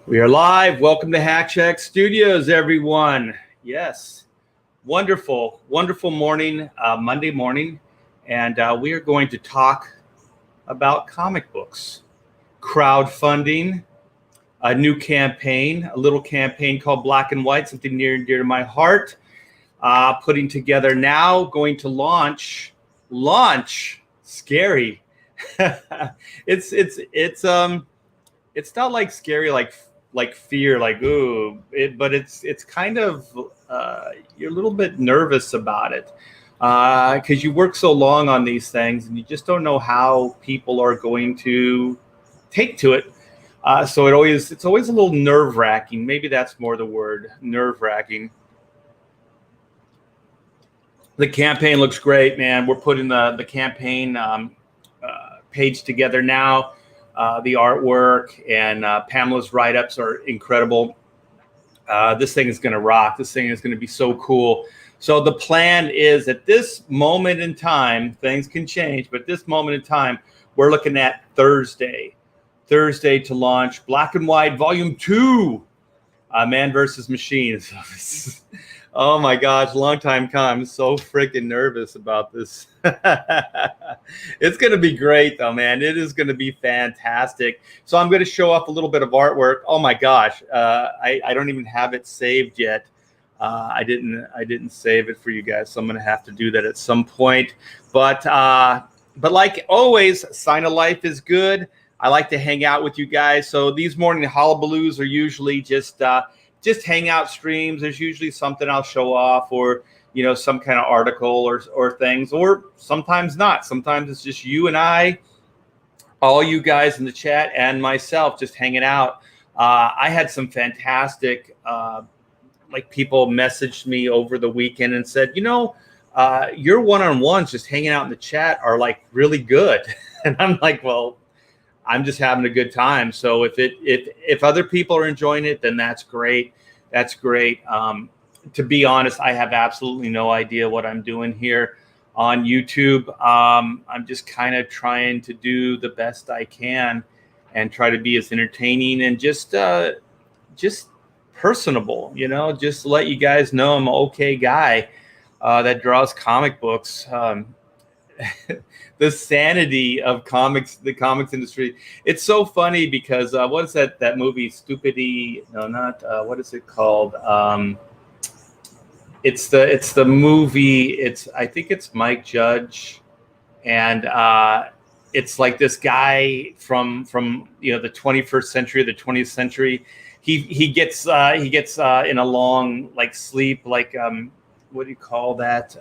We are live. Welcome to Hack Check Studios, everyone. Yes, wonderful, wonderful morning, Monday morning. And we are going to talk about comic books, crowdfunding, a new campaign, a little campaign called Black and White, something near and dear to my heart. Putting together now, going to launch, scary. It's not like scary, like fear, like ooh, but it's kind of you're a little bit nervous about it because you work so long on these things and you just don't know how people are going to take to it. So it's always a little nerve wracking. Maybe that's more the word, nerve wracking. The campaign looks great, man. We're putting the campaign page together now. The artwork and Pamela's write-ups are incredible. This thing is going to rock. This thing is going to be so cool. So the plan is at this moment in time, things can change, but this moment in time, we're looking at Thursday to launch Black and White Volume 2, Man versus Machine. Oh my gosh, long time coming. I'm so freaking nervous about this. It's going to be great though, man. It is going to be fantastic. So I'm going to show off a little bit of artwork. Oh my gosh. I don't even have it saved yet. I didn't save it for you guys. So I'm going to have to do that at some point. But like always, Sign of Life is good. I like to hang out with you guys. So these morning hullaballoos are usually just hangout streams. There's usually something I'll show off, or some kind of article or things, or sometimes not. Sometimes it's just you and I, all you guys in the chat, and myself just hanging out. I had some fantastic people messaged me over the weekend and said, your one-on-ones just hanging out in the chat are like really good. And I'm like, well, I'm just having a good time. So if other people are enjoying it, then that's great. That's great. To be honest, I have absolutely no idea what I'm doing here on YouTube. I'm just kind of trying to do the best I can and try to be as entertaining and just personable, just let you guys know I'm an okay guy that draws comic books. The sanity of comics, the comics industry. It's so funny because what is that movie? Stupidity? No, not what is it called? It's the movie. I think it's Mike Judge, and it's like this guy from the 21st century, the 20th century. He gets in a long sleep, what do you call that?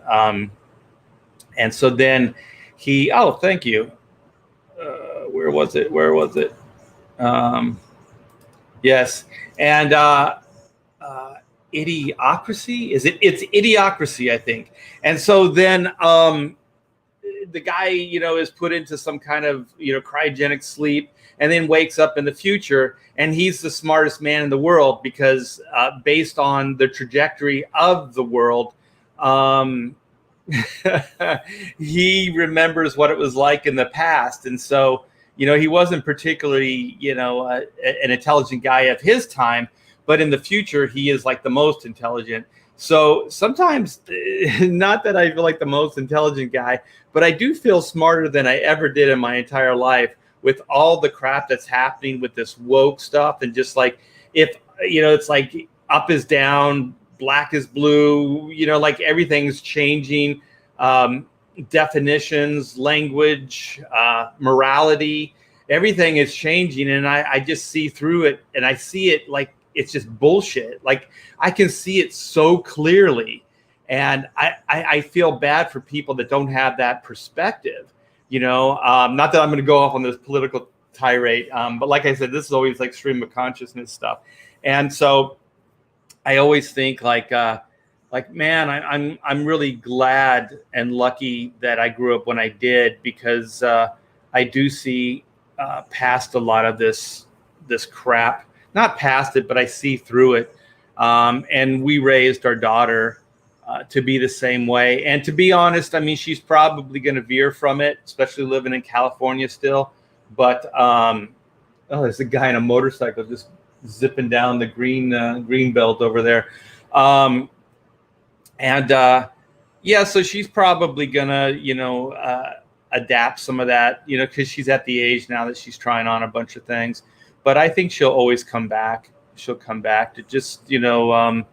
And so then thank you. Where was it? Yes. And Idiocracy? It's Idiocracy, I think. And so then the guy, is put into some kind of, cryogenic sleep and then wakes up in the future. And he's the smartest man in the world because based on the trajectory of the world, he remembers what it was like in the past. And so, he wasn't particularly, an intelligent guy of his time, but in the future, he is like the most intelligent. So sometimes, not that I feel like the most intelligent guy, but I do feel smarter than I ever did in my entire life with all the crap that's happening with this woke stuff. And just like, if, it's like up is down, black is blue, everything's changing, definitions, language, morality, everything is changing. And I just see through it, and I see it like it's just bullshit. Like I can see it so clearly. And I feel bad for people that don't have that perspective, not that I'm going to go off on this political tirade. But like I said, this is always like stream of consciousness stuff. And so I always think man, I'm really glad and lucky that I grew up when I did, because I do see past a lot of this crap. Not past it, but I see through it. And we raised our daughter to be the same way. And to be honest, I mean, she's probably going to veer from it, especially living in California still. But there's a guy on a motorcycle just zipping down the green belt over there. Um, and so she's probably gonna, adapt some of that, because she's at the age now that she's trying on a bunch of things. But I think she'll always come back. She'll come back to just the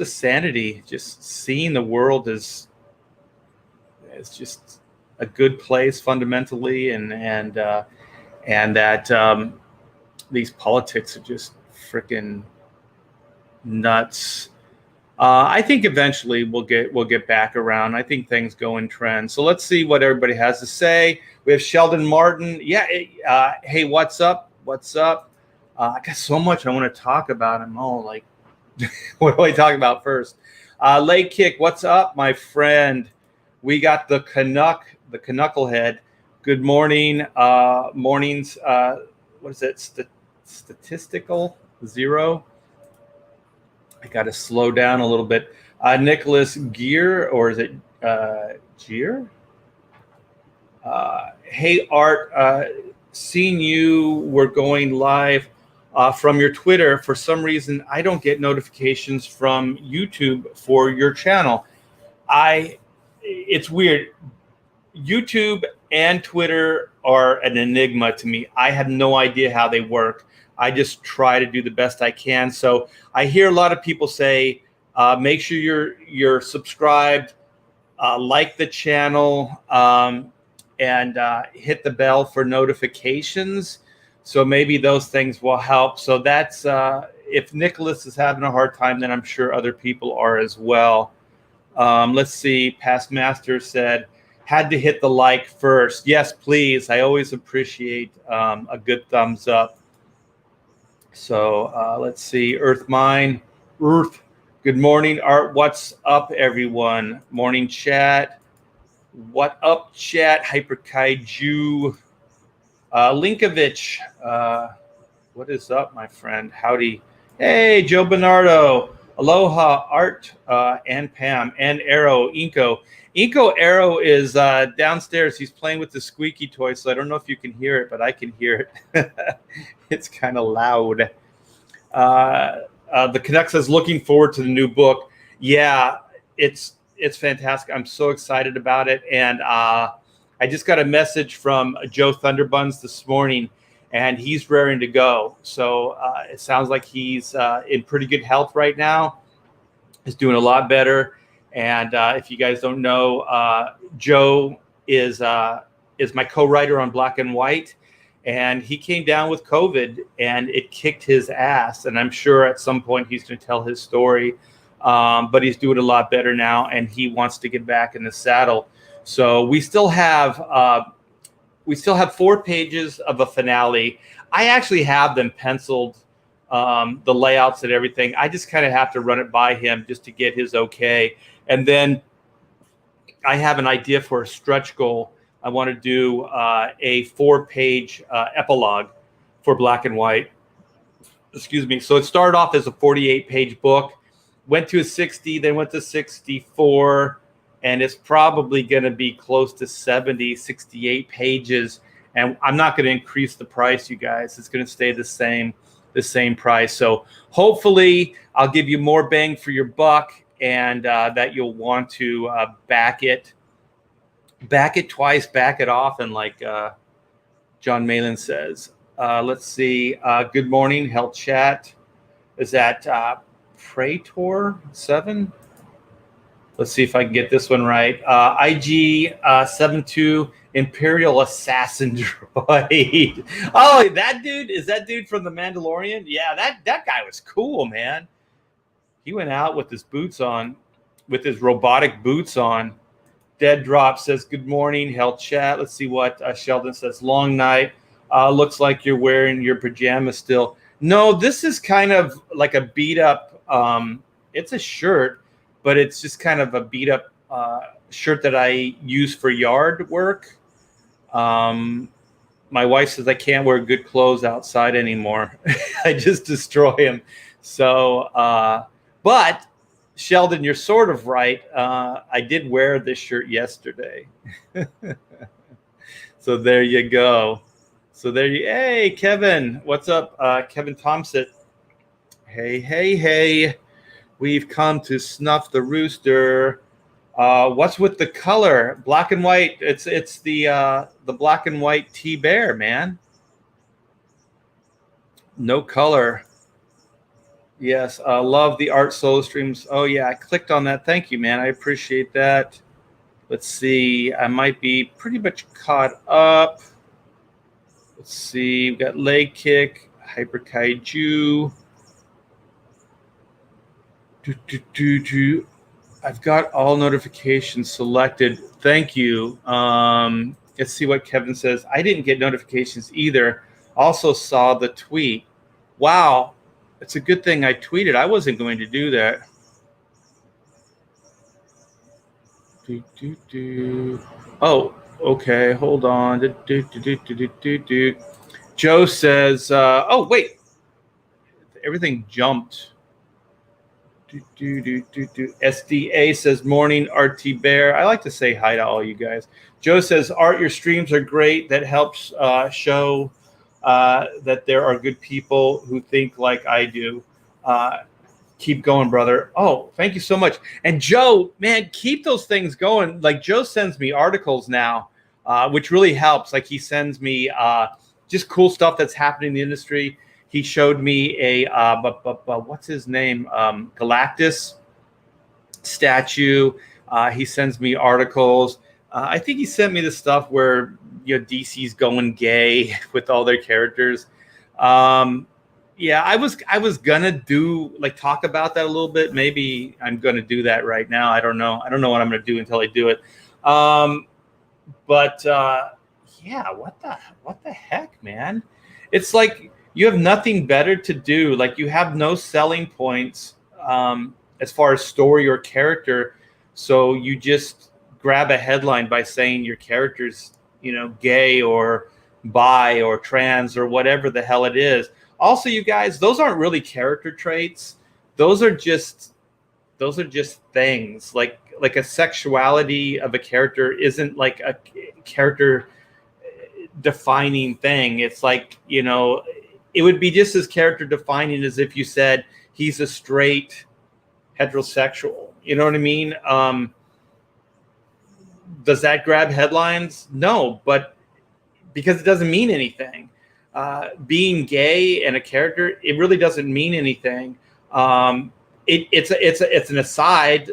sanity, just seeing the world as just a good place fundamentally, and that these politics are just freaking nuts. I think eventually we'll get back around. I think things go in trends. So let's see what everybody has to say. We have Sheldon Martin. Yeah. Hey, what's up? What's up? I got so much I want to talk about. I'm all like, what do I talk about first? Leg kick. What's up, my friend? We got the Knucklehead. Good morning. Mornings. What is it? Statistical zero. I got to slow down a little bit. Nicholas Gear, or is it Gear? Hey, Art, seeing you were going live from your Twitter. For some reason, I don't get notifications from YouTube for your channel. It's weird. YouTube and Twitter are an enigma to me. I have no idea how they work. I just try to do the best I can. So I hear a lot of people say, make sure you're subscribed, like the channel, and hit the bell for notifications. So maybe those things will help. So that's if Nicholas is having a hard time, then I'm sure other people are as well. Let's see. Past Master said, had to hit the like first. Yes, please. I always appreciate a good thumbs up. So let's see. Earth. Good morning, Art. What's up, everyone? Morning, chat. What up, chat? Hyper Kaiju. Linkovich. What is up, my friend? Howdy. Hey, Joe Bernardo. Aloha, Art, and Pam, and Arrow, Inko. Arrow is downstairs. He's playing with the squeaky toy, so I don't know if you can hear it, but I can hear it. It's kind of loud. The Connect says, looking forward to the new book. Yeah, it's fantastic. I'm so excited about it. And I just got a message from Joe Thunderbuns this morning, and he's raring to go. So it sounds like he's in pretty good health right now. He's doing a lot better. And if you guys don't know, Joe is my co-writer on Black and White. And he came down with COVID, and it kicked his ass. And I'm sure at some point he's going to tell his story. But he's doing a lot better now, and he wants to get back in the saddle. So we still have 4 pages of a finale. I actually have them penciled, the layouts and everything. I just kind of have to run it by him just to get his okay. And then I have an idea for a stretch goal. I want to do a 4-page epilogue for Black and White. Excuse me. So it started off as a 48-page book, went to a 60, then went to 64, and it's probably going to be close to 70, 68 pages. And I'm not going to increase the price, you guys. It's going to stay the same price. So hopefully I'll give you more bang for your buck, and that you'll want to back it twice, back it often, like John Malin says. Let's see. Good morning, Health Chat. Is that Praetor 7? Let's see if I can get this one right. IG 72 Imperial Assassin Droid. Oh, that dude, is that dude from The Mandalorian? Yeah, that guy was cool, man. He went out with his boots on, with his robotic boots on. Dead Drop says, good morning, Health Chat. Let's see what Sheldon says. Long night. Looks like you're wearing your pajamas still. No, this is kind of like a beat up. It's a shirt, but it's just kind of a beat up shirt that I use for yard work. My wife says I can't wear good clothes outside anymore. I just destroy them. So, but Sheldon, you're sort of right. I did wear this shirt yesterday. So there you go. So there you, hey, Kevin, what's up? Kevin Thompson. Hey. We've come to snuff the rooster. What's with the color? Black and white. It's the black and white T-Bear, man. No color. Yes, love the art solo streams. Oh yeah, I clicked on that. Thank you, man. I appreciate that. Let's see. I might be pretty much caught up. Let's see. We've got leg kick, hyper kaiju. I've got all notifications selected. Thank you. Let's see what Kevin says. I didn't get notifications either. Also saw the tweet. Wow. It's a good thing I tweeted. I wasn't going to do that. Oh, okay. Hold on. Joe says, oh, wait. Everything jumped. SDA says, morning, RT Bear. I like to say hi to all you guys. Joe says, Art, your streams are great. That helps show that there are good people who think like I do. Keep going, brother. Oh, thank you so much. And Joe, man, keep those things going. Like Joe sends me articles now, which really helps. Like he sends me just cool stuff that's happening in the industry. He showed me a what's his name? Galactus statue. He sends me articles. I think he sent me the stuff where DC's going gay with all their characters. Yeah, I was gonna talk about that a little bit. Maybe I'm gonna do that right now. I don't know. I don't know what I'm gonna do until I do it. Yeah, what the heck, man? It's like you have nothing better to do. Like you have no selling points as far as story or character. So you just grab a headline by saying your character's, gay or bi or trans or whatever the hell it is. Also, you guys, those aren't really character traits. Those are just things. Like a sexuality of a character isn't like a character defining thing. It's like, it would be just as character defining as if you said he's a straight heterosexual. You know what I mean? Does that grab headlines? No, but because it doesn't mean anything. Being gay and a character, it really doesn't mean anything. It's an aside,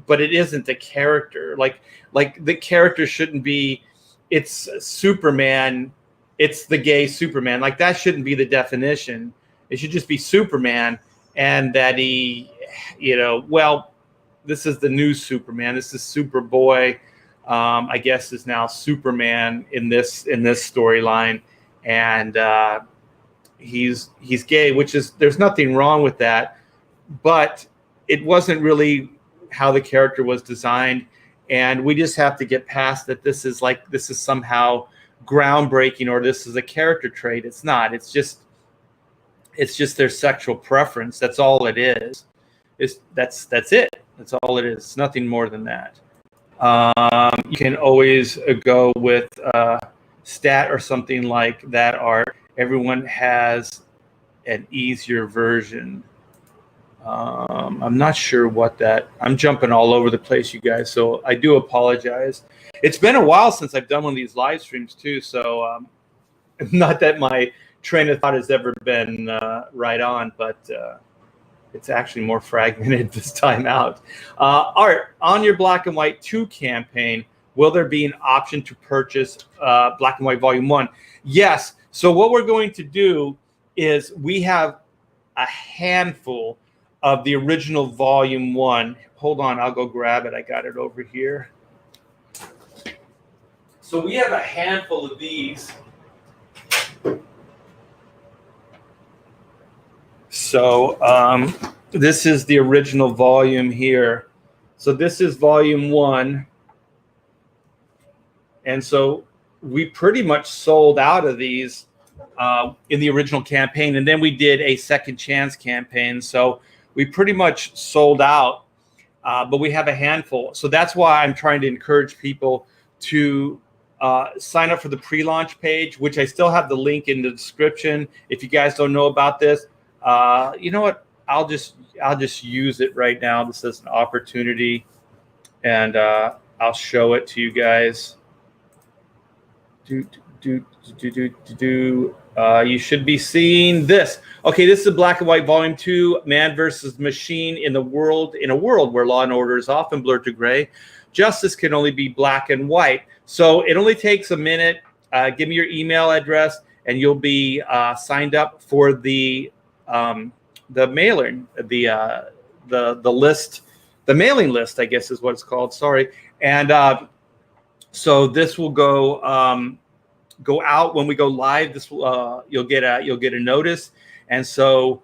but it isn't a character. Like the character shouldn't be. It's Superman. It's the gay Superman. Like that shouldn't be the definition. It should just be Superman, and that he, this is the new Superman. This is Superboy. I guess is now Superman in this storyline, and he's gay, which is, there's nothing wrong with that, but it wasn't really how the character was designed, and we just have to get past that. This is somehow groundbreaking, or this is a character trait. It's not. It's just their sexual preference. That's all it is. That's it. That's all it is. It's nothing more than that. You can always go with stat or something like that. Art. Everyone has an easier version. I'm not sure what that. I'm jumping all over the place, you guys. So I do apologize. It's been a while since I've done one of these live streams too. So not that my train of thought has ever been right on, but it's actually more fragmented this time out. Art, on your Black and White 2 campaign, will there be an option to purchase Black and White Volume 1? Yes. So what we're going to do is we have a handful of the original Volume 1. Hold on, I'll go grab it. I got it over here. So we have a handful of these. So this is the original volume here. So this is Volume 1. And so we pretty much sold out of these in the original campaign. And then we did a second chance campaign. So we pretty much sold out, but we have a handful. So that's why I'm trying to encourage people to sign up for the pre-launch page, which I still have the link in the description. If you guys don't know about this, you know what? I'll just use it right now. This is an opportunity, and I'll show it to you guys. You should be seeing this. Okay, this is Black and White Volume 2, Man versus Machine in a world where law and order is often blurred to gray. Justice can only be black and white. So it only takes a minute. Give me your email address, and you'll be signed up for the mailing, the list, the mailing list, I guess is what it's called. Sorry, and so this will go out when we go live. This will you'll get a notice, and so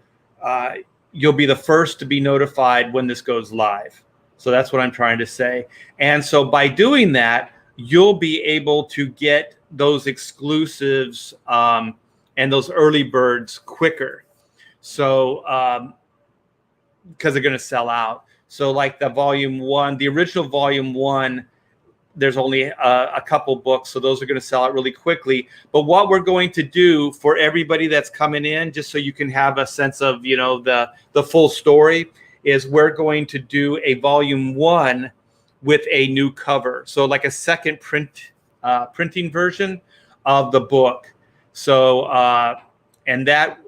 you'll be the first to be notified when this goes live. So that's what I'm trying to say. And so by doing that, you'll be able to get those exclusives and those early birds quicker. So because they're going to sell out. So like the volume 1, the original volume 1, there's only a couple books, so those are going to sell out really quickly. But what we're going to do for everybody that's coming in, just so you can have a sense of, you know, the full story, is we're going to do a volume 1 with a new cover. So like a second printing version of the book. So and that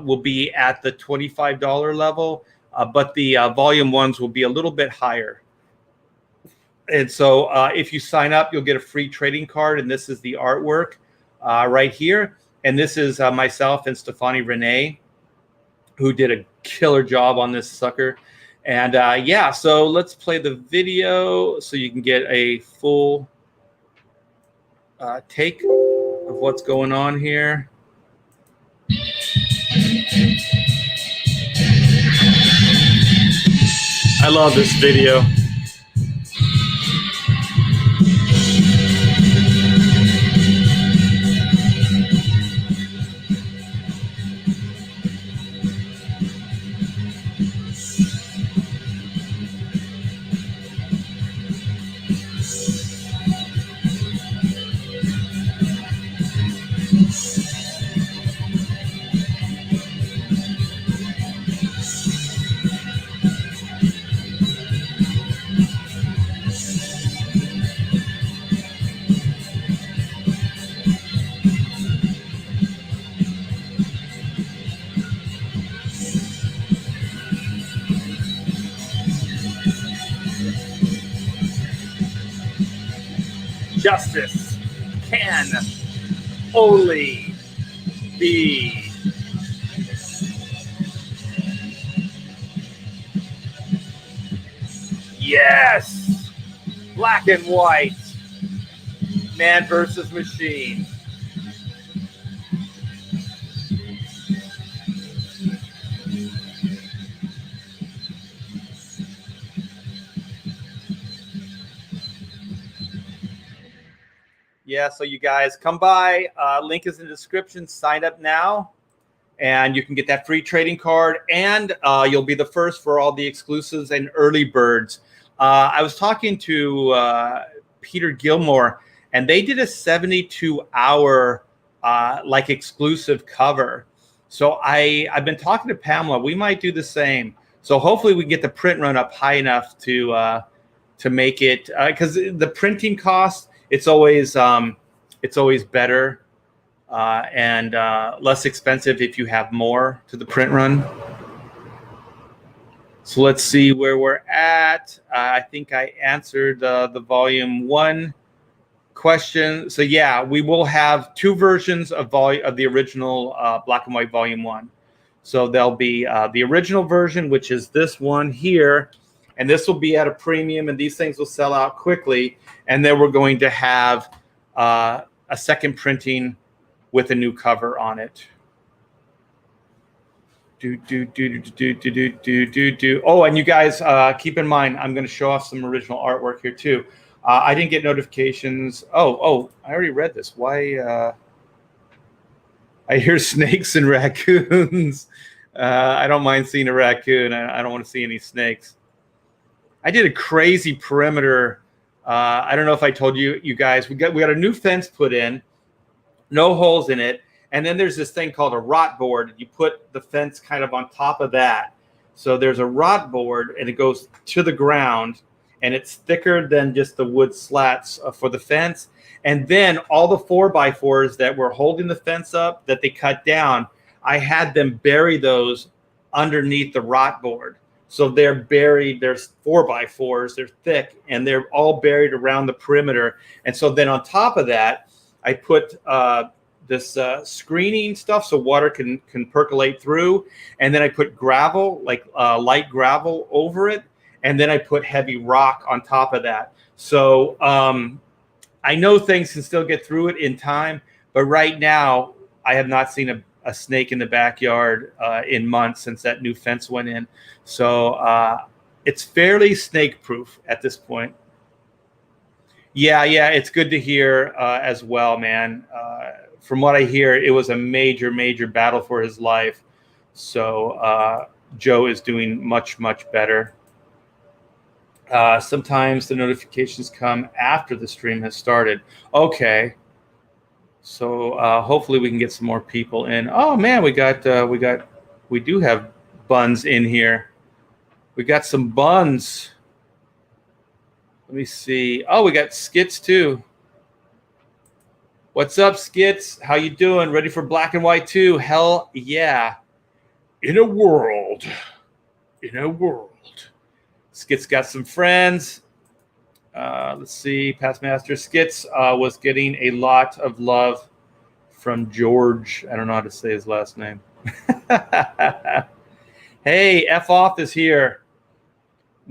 will be at the $25 level, but the volume 1s will be a little bit higher. And so if you sign up, you'll get a free trading card. And this is the artwork right here. And this is myself and Stefani Renee, who did a killer job on this sucker. And yeah, so let's play the video so you can get a full take of what's going on here. I love this video. Justice can only be yes, black and white, man versus machine. Yeah, so you guys come by. Link is in the description. Sign up now, and you can get that free trading card, and you'll be the first for all the exclusives and early birds. I was talking to Peter Gilmore, and they did a 72-hour like exclusive cover. So I've been talking to Pamela. We might do the same. So hopefully we get the print run up high enough to make it, because the printing cost, it's always better and less expensive if you have more to the print run. So let's see where we're at. I think I answered the volume 1 question. So yeah, we will have 2 versions of the original black and white volume 1. So there'll be the original version, which is this one here. And this will be at a premium, and these things will sell out quickly. And then we're going to have a second printing with a new cover on it. Oh, and you guys keep in mind, I'm going to show off some original artwork here too. I didn't get notifications. Oh, I already read this. Why? I hear snakes and raccoons. I don't mind seeing a raccoon. I don't want to see any snakes. I did a crazy perimeter I don't know if I told you guys, we got a new fence put in, no holes in it. And then there's this thing called a rot board. You put the fence kind of on top of that. So there's a rot board and it goes to the ground and it's thicker than just the wood slats for the fence. And then all the 4x4s that were holding the fence up that they cut down, I had them bury those underneath the rot board. So they're buried, there's 4x4s, they're thick, and they're all buried around the perimeter. And so then on top of that, I put this screening stuff so water can percolate through. And then I put gravel, like light gravel over it. And then I put heavy rock on top of that. So I know things can still get through it in time, but right now I have not seen a snake in the backyard in months since that new fence went in. So it's fairly snake proof at this point. Yeah, it's good to hear as well, man. From what I hear, it was a major battle for his life. So Joe is doing much better. Sometimes the notifications come after the stream has started. Okay. So hopefully we can get some more people in. Oh man, we do have buns in here. We got some buns. Let me see. Oh, we got Skits too. What's up, Skits? How you doing? Ready for Black and White 2? Hell yeah. In a world. Skits got some friends. Let's see. Past Master Skits was getting a lot of love from George. I don't know how to say his last name. Hey, F off is here.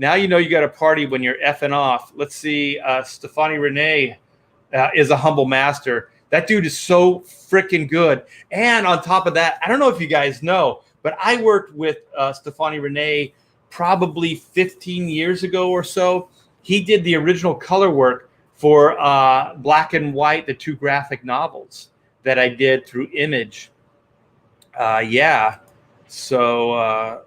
Now you know you got a party when you're effing off. Let's see. Stefani Renee is a humble master. That dude is so freaking good. And on top of that, I don't know if you guys know, but I worked with Stefani Renee probably 15 years ago or so. He did the original color work for Black and White, the 2 graphic novels that I did through Image. Yeah. So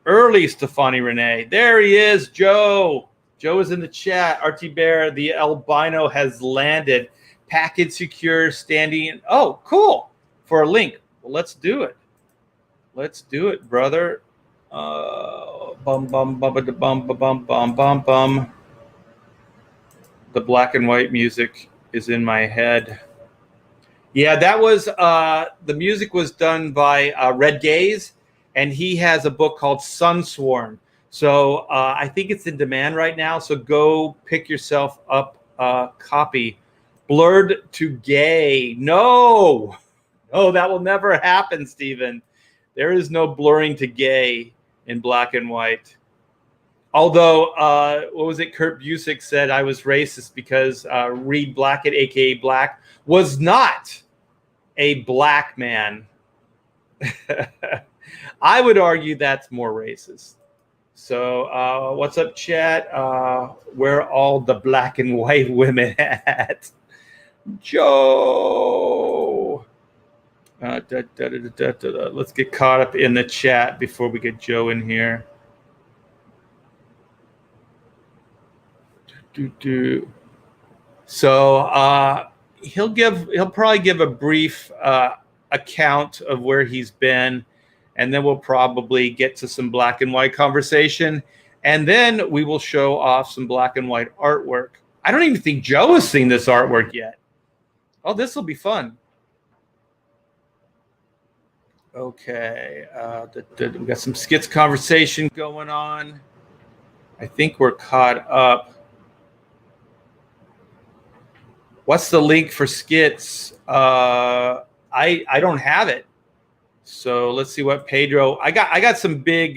early Stefani Renee. There he is, Joe. Joe is in the chat. RT Bear, the albino has landed. Package secure, standing. Oh, cool. For a link. Well, let's do it. Let's do it, brother. Bum. The Black and White music is in my head. Yeah, that was the music was done by Red Gaze, and he has a book called Sunswarm. So I think it's in demand right now. So go pick yourself up a copy. Blurred to gay. No, that will never happen, Stephen. There is no blurring to gay in Black and White. Although, what was it? Kurt Busiek said I was racist because Reed Blackett, a.k.a. Black, was not a black man. I would argue that's more racist. So what's up, chat? Where are all the black and white women at? Joe. Let's get caught up in the chat before we get Joe in here. So he'll probably give a brief account of where he's been, and then we'll probably get to some black and white conversation, and then we will show off some black and white artwork. I don't even think Joe has seen this artwork yet. Oh, this will be fun. Okay, we got some Skits conversation going on. I think we're caught up. What's the link for Skits? I don't have it. So let's see what Pedro. I got some big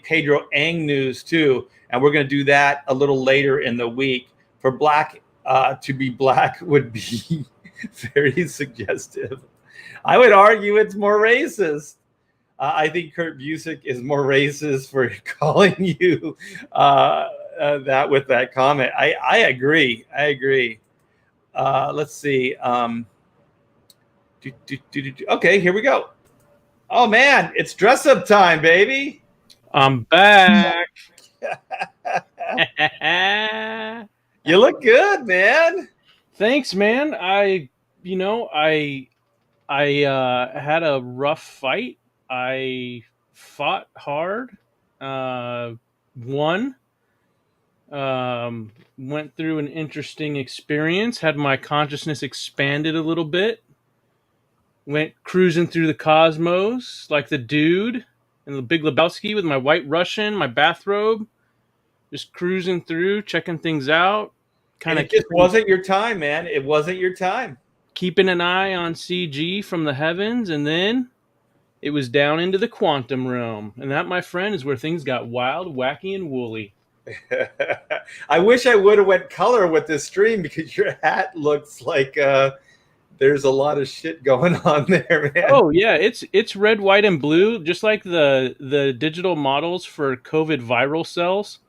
Pedro Ang news too, and we're gonna do that a little later in the week. For black to be black would be very suggestive. I would argue it's more racist. I think Kurt Busiek is more racist for calling you that with that comment. I agree. Let's see. Okay, here we go. Oh man, it's dress up time, baby. I'm back. You look good, man. Thanks, man. I had a rough fight. I fought hard. Uh, won. Went through an interesting experience. Had my consciousness expanded a little bit. Went cruising through the cosmos like the dude in the Big Lebowski with my white Russian, my bathrobe, just cruising through, checking things out, And kind of it just wasn't your time, man. It wasn't your time. keeping an eye on CG from the heavens, and then it was down into the quantum realm. And that, my friend, is where things got wild, wacky, and woolly. I wish I would have went color with this stream because your hat looks like there's a lot of shit going on there, man. Oh yeah, it's red, white, and blue, just like the digital models for COVID viral cells.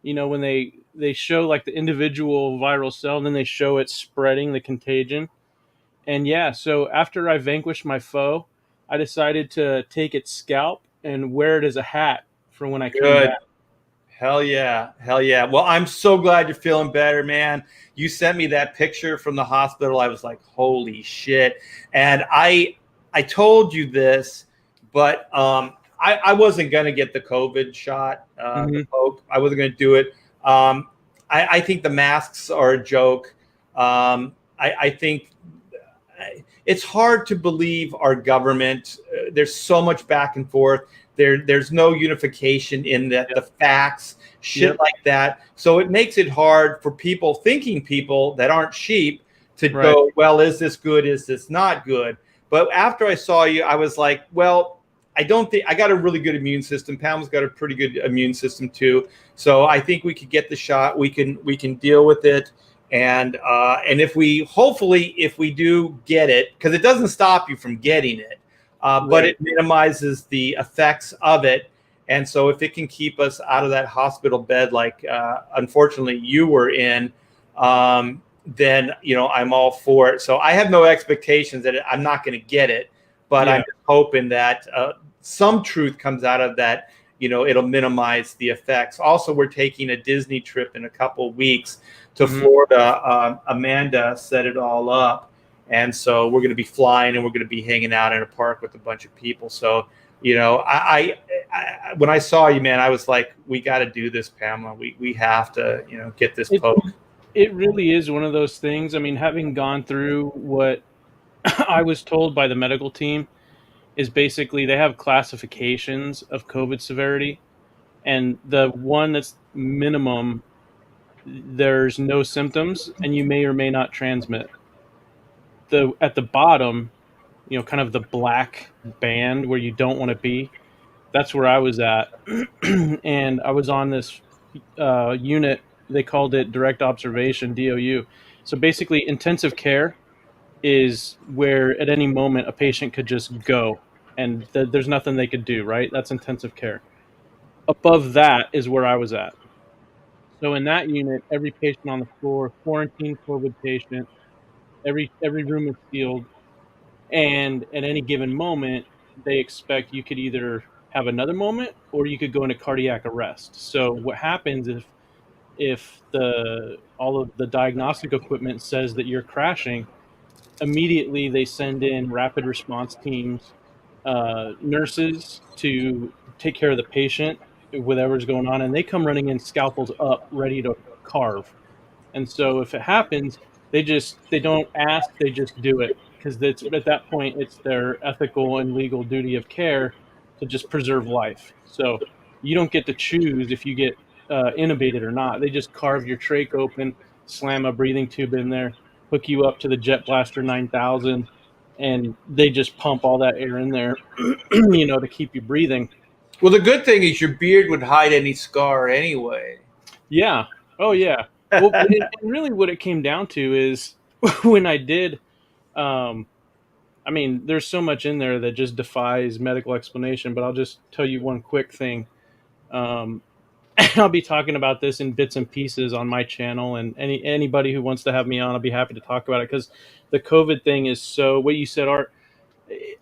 You know, when they show like the individual viral cell, and then they show it spreading the contagion. And yeah, so after I vanquished my foe, I decided to take its scalp and wear it as a hat for when I came Good. back. Hell yeah. Hell yeah. Well, I'm so glad you're feeling better, man. You sent me that picture from the hospital. I was like, holy shit. And I told you this, but I wasn't going to get the COVID shot, the poke. I wasn't going to do it. I think the masks are a joke. I think it's hard to believe our government. There's so much back and forth. There's no unification in the facts, shit like that. So it makes it hard for thinking people that aren't sheep to go, well, is this good? Is this not good? But after I saw you, I was like, well, I don't think I got a really good immune system. Pam's got a pretty good immune system too. So I think we could get the shot. We can deal with it. And if we do get it, because it doesn't stop you from getting it. But it minimizes the effects of it. And so if it can keep us out of that hospital bed, like unfortunately you were in, then, I'm all for it. So I have no expectations that I'm not going to get it, but I'm just hoping that some truth comes out of that. It'll minimize the effects. Also, we're taking a Disney trip in a couple of weeks to Florida. Amanda set it all up. And so we're going to be flying and we're going to be hanging out in a park with a bunch of people. So, I when I saw you, man, I was like, we got to do this, Pamela. We have to, get this poke. It really is one of those things. I mean, having gone through what I was told by the medical team is basically they have classifications of COVID severity. And the one that's minimum, there's no symptoms and you may or may not transmit. At the bottom, kind of the black band where you don't want to be, that's where I was at. And I was on this unit, they called it direct observation, DOU. So basically intensive care is where at any moment a patient could just go and there's nothing they could do, right? That's intensive care. Above that is where I was at. So in that unit, every patient on the floor, quarantine COVID patient, every room is sealed, and at any given moment, they expect you could either have another moment or you could go into cardiac arrest. So what happens if all of the diagnostic equipment says that you're crashing, immediately they send in rapid response teams, nurses to take care of the patient, whatever's going on, and they come running in, scalpels up, ready to carve. And so if it happens, they don't ask, they just do it, because at that point it's their ethical and legal duty of care to just preserve life. So you don't get to choose if you get intubated or not. They just carve your trach open, slam a breathing tube in there, hook you up to the Jet Blaster 9000, and they just pump all that air in there, to keep you breathing. Well, the good thing is your beard would hide any scar anyway. Yeah. Oh, yeah. Well, and really what it came down to is when I did, I mean, there's so much in there that just defies medical explanation, but I'll just tell you one quick thing. I'll be talking about this in bits and pieces on my channel, and anybody who wants to have me on, I'll be happy to talk about it, because the COVID thing is so, what you said, Art,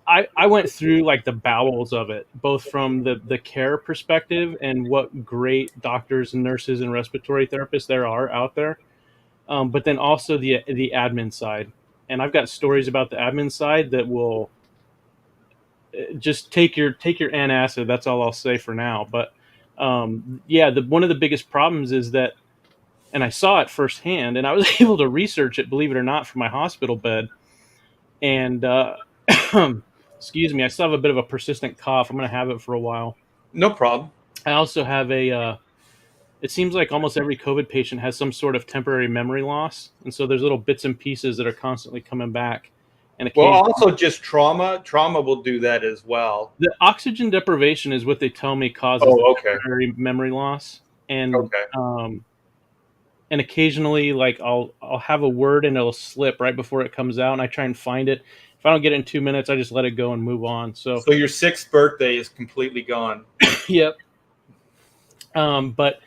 I went through like the bowels of it, both from the care perspective and what great doctors and nurses and respiratory therapists there are out there. but then also the admin side. And I've got stories about the admin side that will just take your antacid. That's all I'll say for now. But yeah, one of the biggest problems is that, and I saw it firsthand, and I was able to research it, believe it or not, from my hospital bed. And excuse me, I still have a bit of a persistent cough. I'm going to have it for a while. No problem. I also have a. It seems like almost every COVID patient has some sort of temporary memory loss, and so there's little bits and pieces that are constantly coming back. And Well, occasionally, also just trauma. Trauma will do that as well. the oxygen deprivation is what they tell me causes the Oh, okay. temporary memory loss, and Okay. and occasionally, like I'll have a word and it'll slip right before it comes out, and I try and find it. If I don't get it in 2 minutes, I just let it go and move on. So, So your sixth birthday is completely gone. yep. But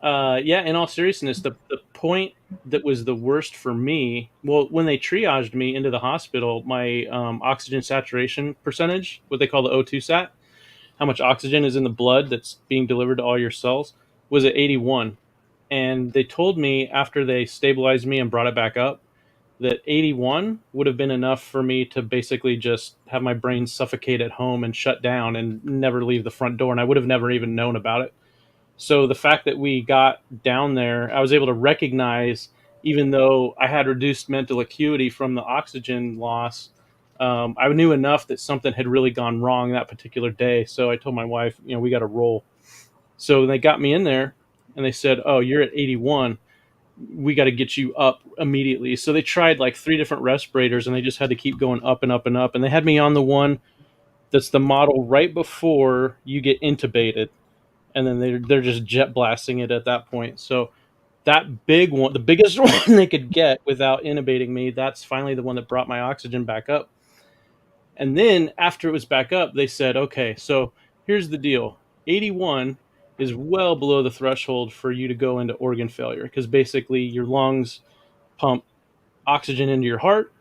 yeah, in all seriousness, the point that was the worst for me, well, when they triaged me into the hospital, my oxygen saturation percentage, what they call the O2 sat, how much oxygen is in the blood that's being delivered to all your cells, was at 81. And they told me after they stabilized me and brought it back up that 81 would have been enough for me to basically just have my brain suffocate at home and shut down and never leave the front door. And I would have never even known about it. So the fact that we got down there, I was able to recognize, even though I had reduced mental acuity from the oxygen loss, I knew enough that something had really gone wrong that particular day. So I told my wife, we got to roll. So they got me in there and they said, "Oh, you're at 81. We got to get you up immediately." So they tried like 3 different respirators and they just had to keep going up and up and up. And they had me on the one that's the model right before you get intubated, and then they're just jet blasting it at that point. So that big one, the biggest one they could get without intubating me, that's finally the one that brought my oxygen back up. And then after it was back up, they said, "Okay, so here's the deal. 81 is well below the threshold for you to go into organ failure, because basically your lungs pump oxygen into your heart.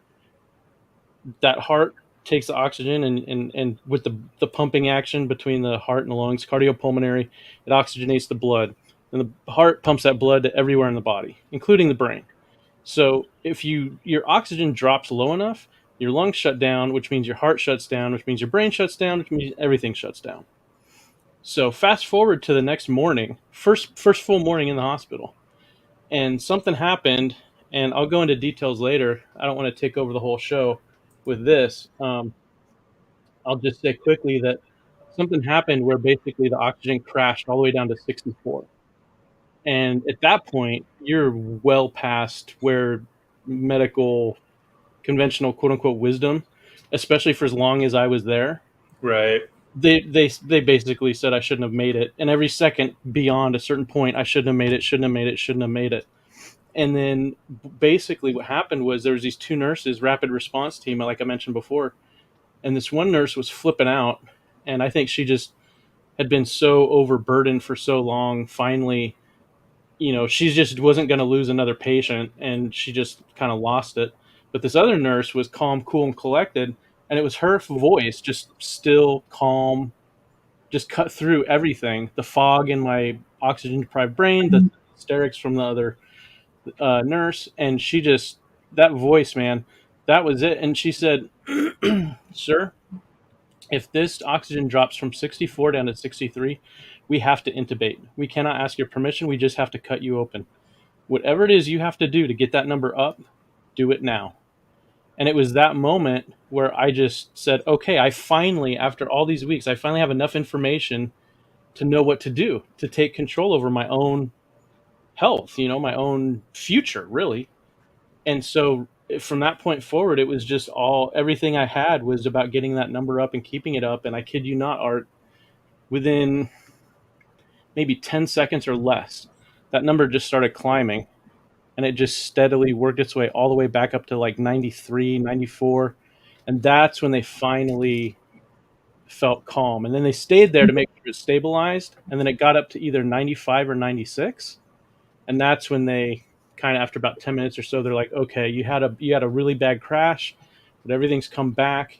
That heart takes the oxygen and with the pumping action between the heart and the lungs, cardiopulmonary, it oxygenates the blood. And the heart pumps that blood to everywhere in the body, including the brain. So if your oxygen drops low enough, your lungs shut down, which means your heart shuts down, which means your brain shuts down, which means everything shuts down. So fast forward to the next morning, first full morning in the hospital, and something happened, and I'll go into details later. I don't want to take over the whole show with this. I'll just say quickly that something happened where basically the oxygen crashed all the way down to 64. And at that point, you're well past where medical, conventional, quote unquote, wisdom, especially for as long as I was there, Right. they basically said I shouldn't have made it. And every second beyond a certain point, I shouldn't have made it, shouldn't have made it, shouldn't have made it. And then basically what happened was there was these 2 nurses, rapid response team, like I mentioned before, and this one nurse was flipping out, and I think she just had been so overburdened for so long. Finally, she just wasn't going to lose another patient, and she just kind of lost it. But this other nurse was calm, cool, and collected, and it was her voice, just still calm, just cut through everything, the fog in my oxygen deprived brain, the hysterics from the other nurse, and she just, that voice, man, that was it. And she said, "Sir, if this oxygen drops from 64 down to 63, we have to intubate. We cannot ask your permission. We just have to cut you open. Whatever it is you have to do to get that number up, do it now." And it was that moment where I just said, "Okay, I finally, after all these weeks, I finally have enough information to know what to do, to take control over my own health, my own future, really." And so from that point forward, it was just everything I had was about getting that number up and keeping it up. And I kid you not, Art, within maybe 10 seconds or less, that number just started climbing, and it just steadily worked its way all the way back up to like 93, 94. And that's when they finally felt calm. And then they stayed there to make sure it stabilized. And then it got up to either 95 or 96. And that's when they kind of, after about 10 minutes or so, they're like, "Okay, you had a really bad crash, but everything's come back.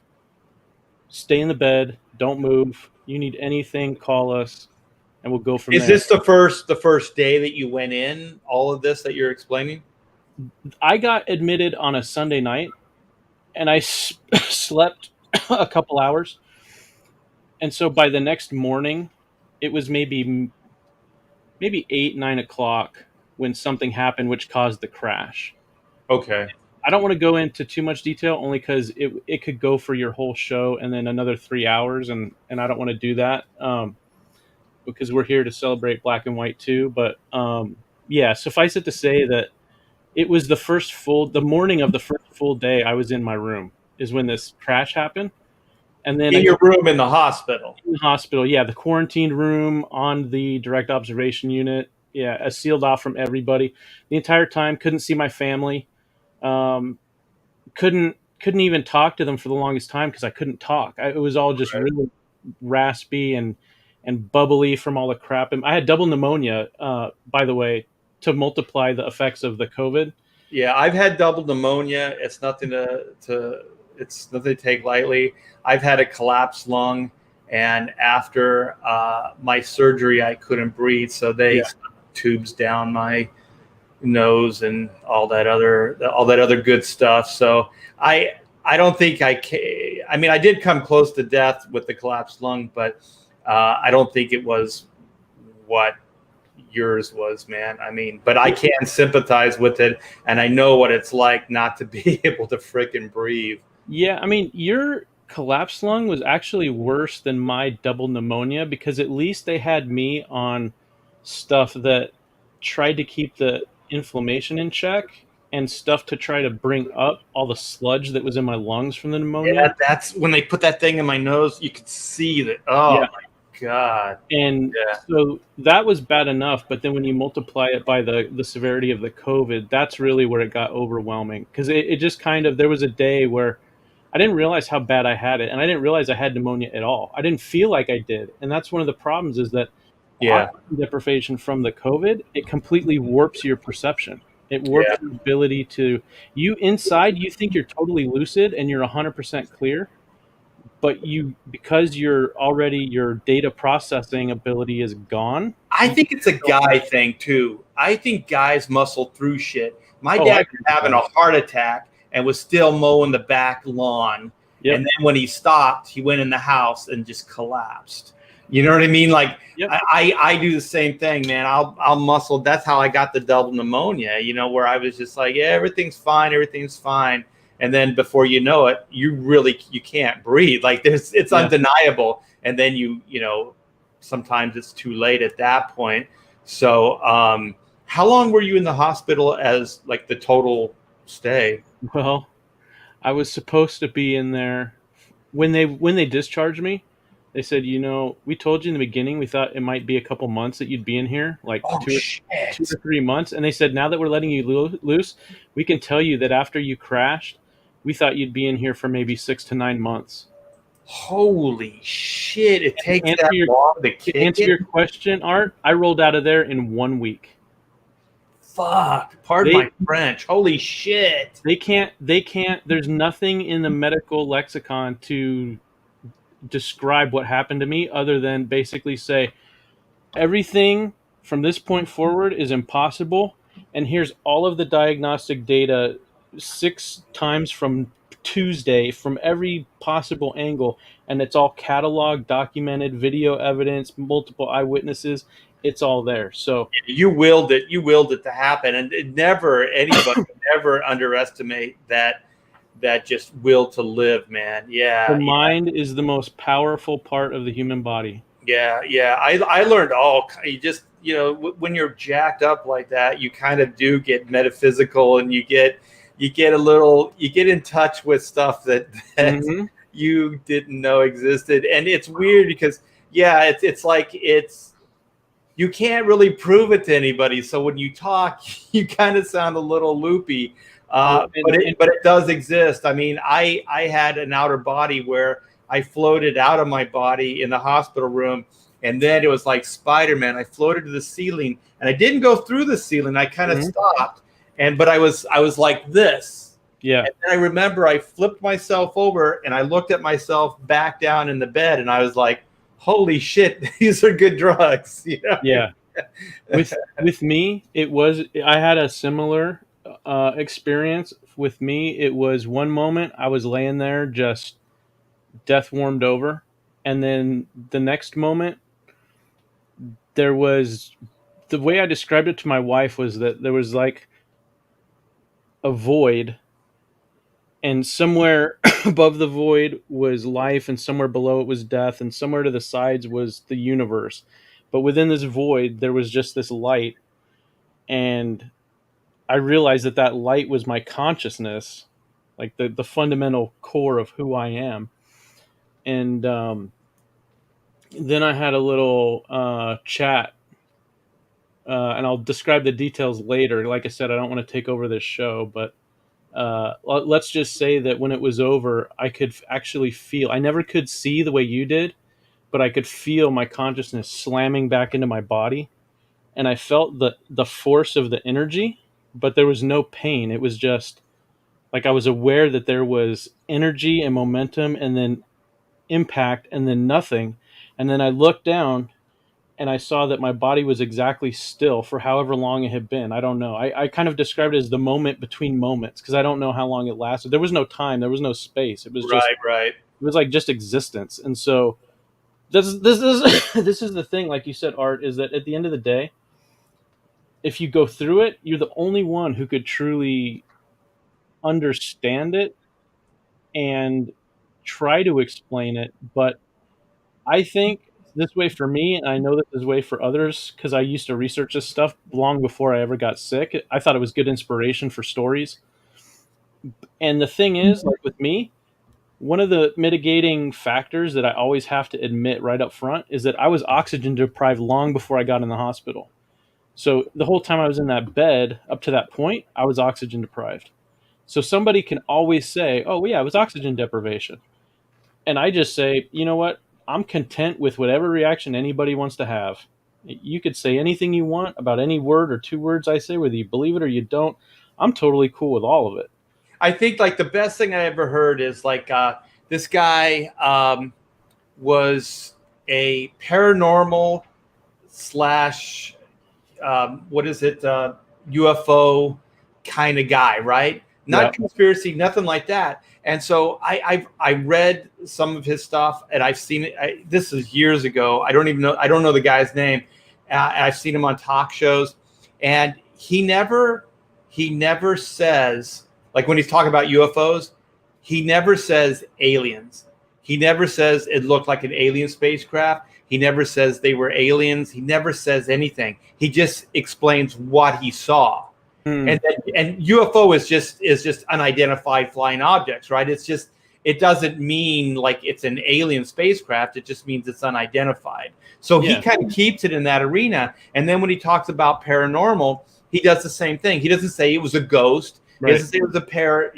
Stay in the bed. Don't move. You need anything, call us, and we'll go from Is there." this the first day that you went in? All of this that you're explaining? I got admitted on a Sunday night, and I slept a couple hours, and so by the next morning, it was maybe 8, 9 o'clock when something happened which caused the crash. Okay. I don't want to go into too much detail, only because it could go for your whole show and then another 3 hours, and I don't want to do that, because we're here to celebrate black and white too. But yeah, suffice it to say that it was the morning of the first full day I was in my room is when this crash happened, and then In again your room in the hospital. in the hospital, yeah, the quarantined room on the direct observation unit, yeah, sealed off from everybody the entire time. Couldn't see my family. Um, couldn't even talk to them for the longest time because I couldn't talk. It was all just Right. really raspy and bubbly from all the crap. And I had double pneumonia, by the way, to multiply the effects of the COVID. Yeah, I've had double pneumonia. It's nothing to it's nothing to take lightly. I've had a collapsed lung, and after my surgery, I couldn't breathe, so they Yeah, stuck tubes down my nose and all that other good stuff. So I don't think I mean, I did come close to death with the collapsed lung, but I don't think it was what yours was, man. I mean, but I can sympathize with it, and I know what it's like not to be able to freaking breathe. yeah. I mean, your collapsed lung was actually worse than my double pneumonia because at least they had me on stuff that tried to keep the inflammation in check and stuff to try to bring up all the sludge that was in my lungs from the pneumonia. Yeah, that's when they put that thing in my nose. You could see that. Oh Yeah. my god. And Yeah. so that was bad enough, but then when you multiply it by the severity of the COVID, that's really where it got overwhelming. Because it just kind of, there was a day where I didn't realize how bad I had it, and I didn't realize I had pneumonia at all. I didn't feel like I did, and that's one of the problems is that Yeah. oxygen deprivation from the COVID, it completely warps your perception. It warps Yeah. your ability to, you inside, you think you're totally lucid and you're 100% clear, but because your data processing ability is gone. I think it's a guy thing too. I think guys muscle through shit. My Oh, I dad agree was with having that. a heart attack and was still mowing the back lawn. And Yep. then when he stopped, he went in the house and just collapsed. You know what I mean? Like Yep. I do the same thing, man. I'll muscle. That's how I got the double pneumonia, where I was just like, yeah, everything's fine, everything's fine. And then before you know it, you can't breathe. Like it's Yeah. undeniable. And then sometimes it's too late at that point. So, how long were you in the hospital as like the total stay? Well, I was supposed to be in there when they discharged me. They said, we told you in the beginning we thought it might be a couple months that you'd be in here, like Oh two shit! or 3 months. And they said, now that we're letting you loose, we can tell you that after you crashed, we thought you'd be in here for maybe 6 to 9 months. Holy shit! It To takes answer that your long to to kick answer it. your question, Art, I rolled out of there in 1 week. Fuck! Pardon They my French. Holy shit! they can't. There's nothing in the medical lexicon to describe what happened to me other than basically say everything from this point forward is impossible, and here's all of the diagnostic data 6 times from Tuesday from every possible angle, and it's all cataloged, documented, video evidence, multiple eyewitnesses. It's all there. So You willed it. You willed it to happen, and anybody never underestimate that just will to live, man. the Yeah, mind is the most powerful part of the human body. yeah, yeah. I learned you just, when you're jacked up like that, you kind of do get metaphysical, and you get in touch with stuff that Mm-hmm. you didn't know existed. And it's weird because, yeah, it's like you can't really prove it to anybody. So when you talk, you kind of sound a little loopy. Well, But it does exist. I mean, I had an outer body where I floated out of my body in the hospital room, and then it was like Spider-Man. I floated to the ceiling, and I didn't go through the ceiling. I kind of stopped, but I was like this. yeah, And then I remember I flipped myself over, and I looked at myself back down in the bed, and I was like, holy shit, these are good drugs. yeah. With me, I had a similar experience with me, it was one moment I was laying there just death warmed over, and then the next moment there was, the way I described it to my wife was that there was like a void, and somewhere above the void was life, and somewhere below it was death, and somewhere to the sides was the universe. But within this void, there was just this light, and I realized that that light was my consciousness, like the fundamental core of who I am. And then I had a little chat, and I'll describe the details later. Like I said, I don't want to take over this show, but let's just say that when it was over, I could actually feel. I never could see the way you did, but I could feel my consciousness slamming back into my body, and I felt the force of the energy, but there was no pain. It was just like I was aware that there was energy and momentum, and then impact, and then nothing. And then I looked down and I saw that my body was exactly still for however long it had been. I don't know. I kind of described it as the moment between moments, because I don't know how long it lasted. There was no time. There was no space. It was just, Right. it was like just existence. And so this is this is the thing, like you said, Art, is that at the end of the day, if you go through it, you're the only one who could truly understand it and try to explain it. But I think this way for me, and I know this is way for others, because I used to research this stuff long before I ever got sick. I thought it was good inspiration for stories. And the thing is, like with me, one of the mitigating factors that I always have to admit right up front is that I was oxygen deprived long before I got in the hospital. So the whole time I was in that bed up to that point, I was oxygen deprived. So somebody can always say, "Oh, yeah, it was oxygen deprivation." And I just say, you know what? I'm content with whatever reaction anybody wants to have. You could say anything you want about any word or two words I say, whether you believe it or you don't. I'm totally cool with all of it. I think like the best thing I ever heard is like this guy was a paranormal slash what is it, UFO kind of guy, right? Not Yeah. conspiracy, nothing like that. And so I read some of his stuff, and I've seen it. This is years ago. I don't even know. I don't know the guy's name. I've seen him on talk shows, and he never says, like when he's talking about UFOs, he never says aliens. He never says it looked like an alien spacecraft. He never says they were aliens. He never says anything. He just explains what he saw. And UFO is just unidentified flying objects, right? It doesn't mean like it's an alien spacecraft. It just means it's unidentified. So he kind of keeps it in that arena. And then when he talks about paranormal, he does the same thing. He doesn't say it was a ghost. Right. He doesn't say it was a pair,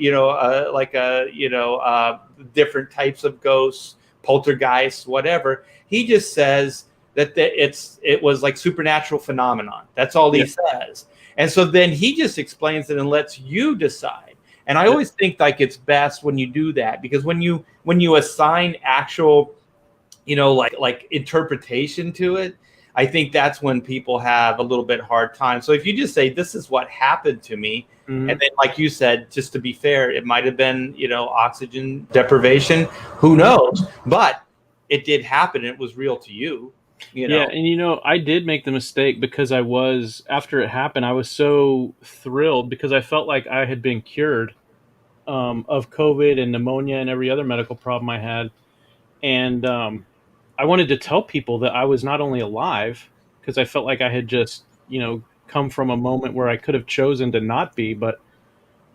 different types of ghosts, poltergeists, whatever. He just says that it was like supernatural phenomenon. That's all he says. And so then he just explains it and lets you decide. And I always think like it's best when you do that, because when you assign actual, like interpretation to it, I think that's when people have a little bit hard time. So if you just say, this is what happened to me, and then like you said, just to be fair, it might have been, oxygen deprivation, who knows? But it did happen. It was real to you. Yeah, and I did make the mistake, because after it happened, I was so thrilled, because I felt like I had been cured of COVID and pneumonia and every other medical problem I had. And I wanted to tell people that I was not only alive, because I felt like I had just, come from a moment where I could have chosen to not be, but,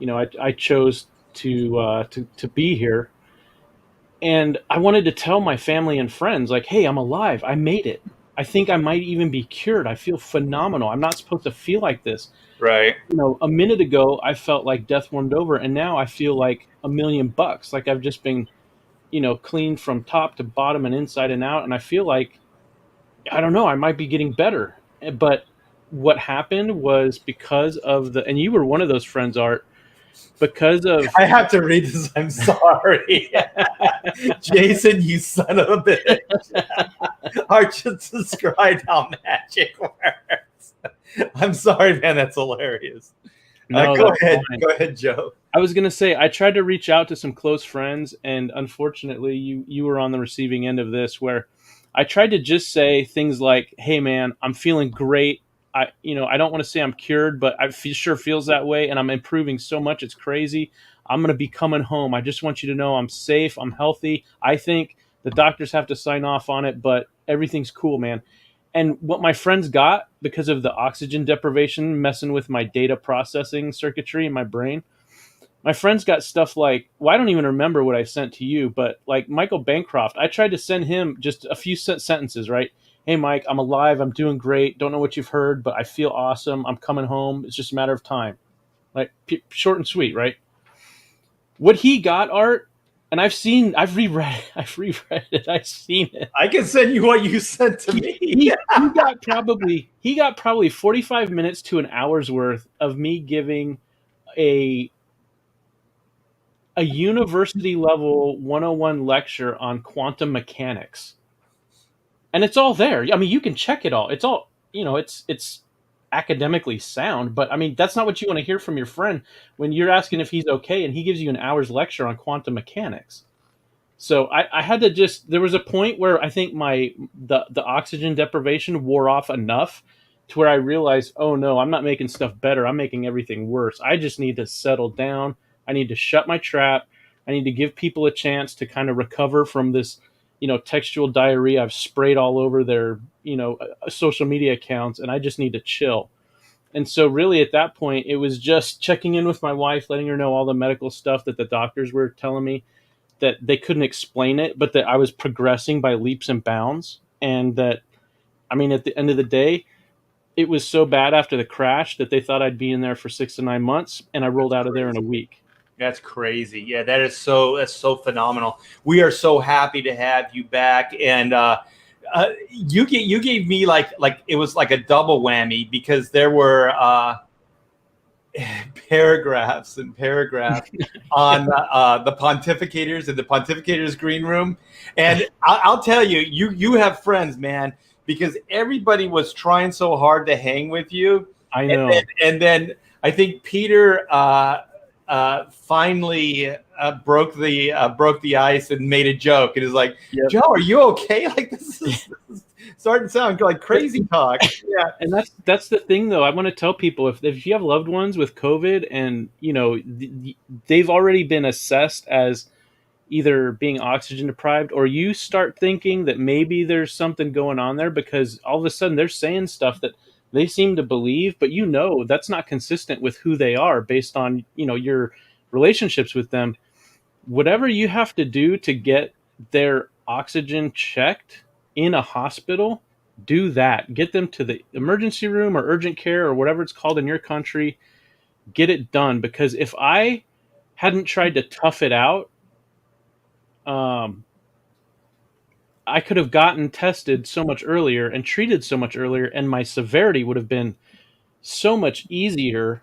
I chose to be here. And I wanted to tell my family and friends, like, hey, I'm alive. I made it. I think I might even be cured. I feel phenomenal. I'm not supposed to feel like this. Right. A minute ago, I felt like death warmed over, and now I feel like $1,000,000. Like I've just been, cleaned from top to bottom and inside and out. And I feel like, I don't know, I might be getting better. But what happened was because of and you were one of those friends, Art, because of... I have to read this. I'm sorry. Jason, you son of a bitch. Art just described how magic works. I'm sorry, man. That's hilarious. No, Go that's ahead. fine. Go ahead, Joe. I was gonna say I tried to reach out to some close friends, and unfortunately, you were on the receiving end of this, where I tried to just say things like, "Hey, man, I'm feeling great. I don't want to say I'm cured, but sure feels that way, and I'm improving so much, it's crazy. I'm gonna be coming home. I just want you to know I'm safe, I'm healthy. I think the doctors have to sign off on it, but everything's cool, man." And what my friends got because of the oxygen deprivation messing with my data processing circuitry in my brain, my friends got stuff like, well, I don't even remember what I sent to you, but like Michael Bancroft, I tried to send him just a few sentences, right? Hey, Mike, I'm alive. I'm doing great. Don't know what you've heard, but I feel awesome. I'm coming home. It's just a matter of time. Like short and sweet, right? What he got, Art, and I've reread it. I've reread it. I've seen it. I can send you what you sent to He, me. he got probably 45 minutes to an hour's worth of me giving a a university level 101 lecture on quantum mechanics. And it's all there. I mean, you can check it all. It's all, it's academically sound, but I mean, that's not what you want to hear from your friend when you're asking if he's okay and he gives you an hour's lecture on quantum mechanics. So I had to just, there was a point where I think the oxygen deprivation wore off enough to where I realized, oh no, I'm not making stuff better. I'm making everything worse. I just need to settle down. I need to shut my trap. I need to give people a chance to kind of recover from this, textual diarrhea I've sprayed all over their, social media accounts, and I just need to chill. And so really at that point, it was just checking in with my wife, letting her know all the medical stuff that the doctors were telling me, that they couldn't explain it, but that I was progressing by leaps and bounds. And that, I mean, at the end of the day, it was so bad after the crash that they thought I'd be in there for 6 to 9 months, and I rolled That's out of there in a crazy. week. That's crazy. Yeah, that's so phenomenal. We are so happy to have you back, and you gave me like it was like a double whammy because there were paragraphs and paragraphs on the pontificators in the pontificators green room, and I'll tell you, you have friends, man, because everybody was trying so hard to hang with you, I and then, know. I think Peter finally broke the ice and made a joke, and is like, Yep. Joe, are you okay? Like this is starting to sound like crazy talk. Yeah. And that's the thing, though. I want to tell people, if you have loved ones with COVID, and they've already been assessed as either being oxygen deprived, or you start thinking that maybe there's something going on there, because all of a sudden they're saying stuff that they seem to believe, but that's not consistent with who they are based on your relationships with them. Whatever you have to do to get their oxygen checked in a hospital, do that. Get them to the emergency room or urgent care or whatever it's called in your country. Get it done, because if I hadn't tried to tough it out, um, I could have gotten tested so much earlier and treated so much earlier, and my severity would have been so much easier.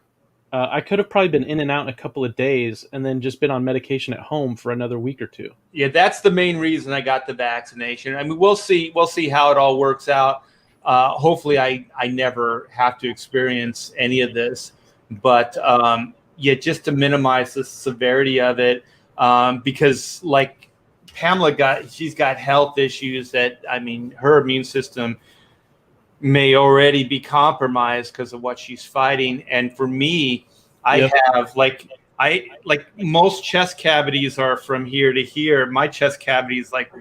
I could have probably been in and out in a couple of days and then just been on medication at home for another week or two. Yeah, that's the main reason I got the vaccination. I mean, we'll see how it all works out. Hopefully, I never have to experience any of this, but yeah, just to minimize the severity of it, because like she's got health issues that, I mean, her immune system may already be compromised because of what she's fighting. And for me, I Yep. have like most chest cavities are from here to here. My chest cavity is like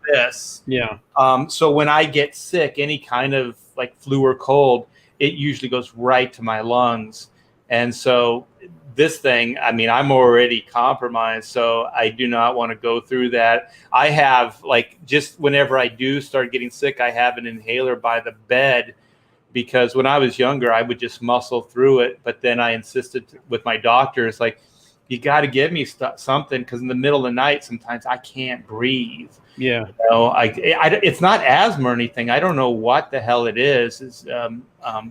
this. Yeah. So when I get sick, any kind of like flu or cold, it usually goes right to my lungs. And so this thing, I mean, I'm already compromised, so I do not want to go through that. I have, like, just whenever I do start getting sick, I have an inhaler by the bed, because when I was younger, I would just muscle through it. But then I insisted with my doctors, like, you got to give me something, because in the middle of the night, sometimes I can't breathe. Yeah. It's not asthma or anything. I don't know what the hell it is. Well,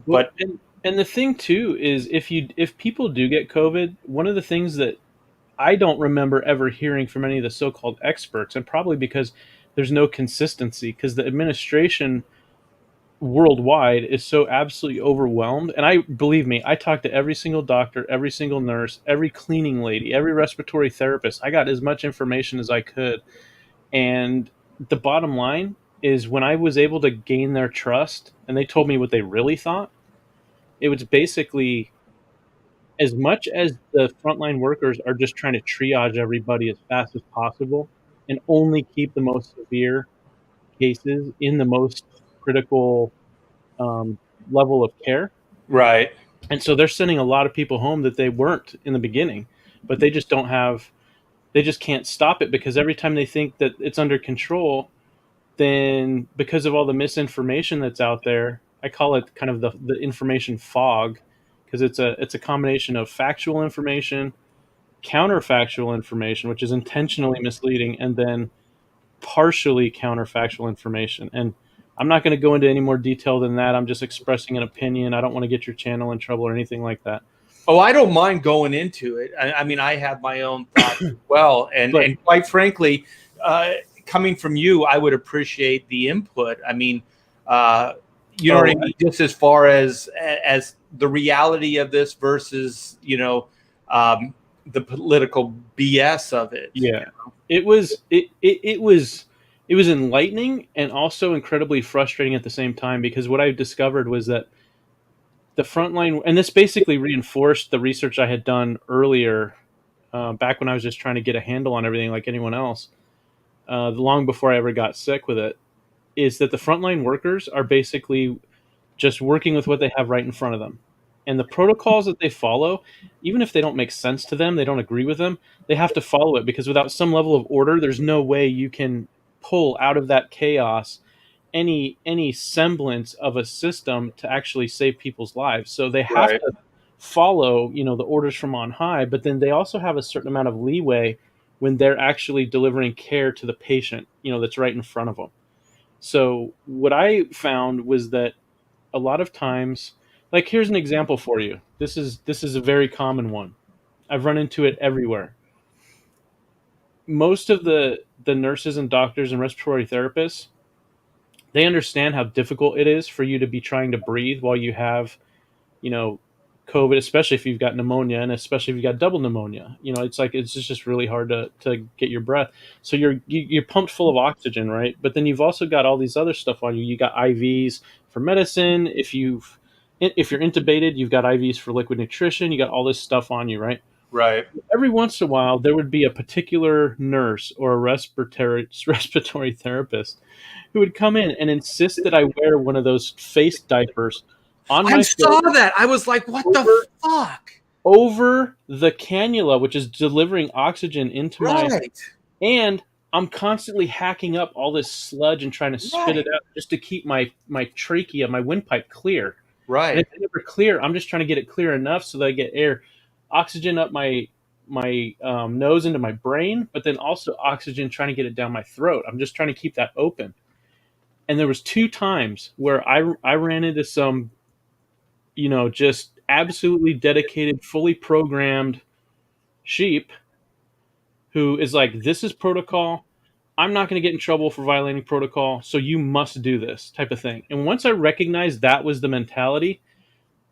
But and the thing too is, if people do get COVID, one of the things that I don't remember ever hearing from any of the so-called experts, and probably because there's no consistency, because the administration worldwide is so absolutely overwhelmed. And I believe me, I talked to every single doctor, every single nurse, every cleaning lady, every respiratory therapist. I got as much information as I could. And the bottom line is when I was able to gain their trust and they told me what they really thought, it was basically as much as the frontline workers are just trying to triage everybody as fast as possible and only keep the most severe cases in the most critical um, level of care. Right. And so they're sending a lot of people home that they weren't in the beginning, but they just don't have, they just can't stop it because every time they think that it's under control, then because of all the misinformation that's out there, I call it kind of the information fog because it's a combination of factual information, counterfactual information, which is intentionally misleading, and then partially counterfactual information. And I'm not going to go into any more detail than that. I'm just expressing an opinion. I don't want to get your channel in trouble or anything like that. Oh, I don't mind going into it. I mean, I have my own thoughts as well, and But and quite frankly, coming from you, I would appreciate the input. I mean, you know what I mean, just as far as the reality of this versus the political BS of it. yeah, it was enlightening and also incredibly frustrating at the same time because what I discovered was that the frontline, and this basically reinforced the research I had done earlier, back when I was just trying to get a handle on everything like anyone else, long before I ever got sick with it, is that the frontline workers are basically just working with what they have right in front of them. And the protocols that they follow, even if they don't make sense to them, they don't agree with them, they have to follow it because without some level of order, there's no way you can pull out of that chaos any semblance of a system to actually save people's lives. So they have Right. to follow, the orders from on high, but then they also have a certain amount of leeway when they're actually delivering care to the patient, that's right in front of them. So what I found was that a lot of times, like here's an example for you. This is a very common one. I've run into it everywhere. Most of the nurses and doctors and respiratory therapists, they understand how difficult it is for you to be trying to breathe while you have, you know, COVID, especially if you've got pneumonia and especially if you've got double pneumonia. It's just really hard to get your breath. So you're pumped full of oxygen, right? But then you've also got all these other stuff on you. You got IVs for medicine. If you're intubated, you've got IVs for liquid nutrition. You got all this stuff on you, right? Right. Every once in a while, there would be a particular nurse or a respiratory therapist who would come in and insist that I wear one of those face diapers on I my saw face that. I was like, what the over fuck? over the cannula, which is delivering oxygen into my, Right. and I'm constantly hacking up all this sludge and trying to spit it Right. out just to keep my trachea, my windpipe clear. And Right. if it's never clear, I'm just trying to get it clear enough so that I get air, oxygen up my nose into my brain, but then also oxygen trying to get it down my throat. I'm just trying to keep that open. And there was 2 times where I ran into some, just absolutely dedicated, fully programmed sheep who is like, this is protocol. I'm not going to get in trouble for violating protocol, so you must do this type of thing. And once I recognized that was the mentality,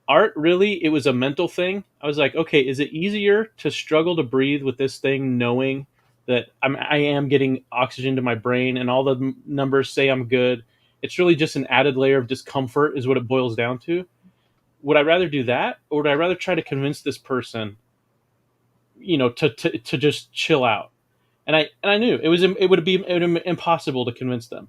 art really, it was a mental thing. I was like, okay, is it easier to struggle to breathe with this thing knowing that I am getting oxygen to my brain and all the numbers say I'm good? It's really just an added layer of discomfort is what it boils down to. Would I rather do that, or would I rather try to convince this person, to just chill out? And I knew it would be impossible to convince them.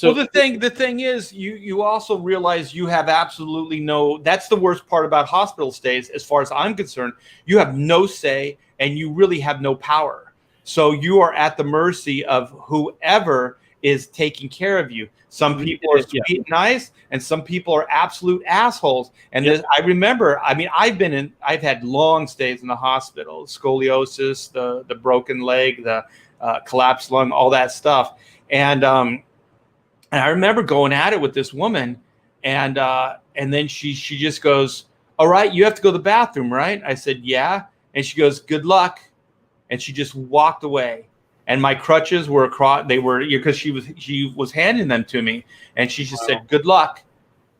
Well, So the thing is, you also realize you have absolutely no. That's the worst part about hospital stays, as far as I'm concerned. You have no say, and you really have no power. So you are at the mercy of whoever is taking care of you. Some people are sweet and nice, and some people are absolute assholes. And I remember, I mean, I've had long stays in the hospital, scoliosis, the broken leg, the collapsed lung, all that stuff, and I remember going at it with this woman, and then she just goes, "All right, you have to go to the bathroom, right?" I said, "Yeah," and she goes, "Good luck," and she just walked away. And my crutches were across; they were because she was handing them to me, and she just said, "Good luck,"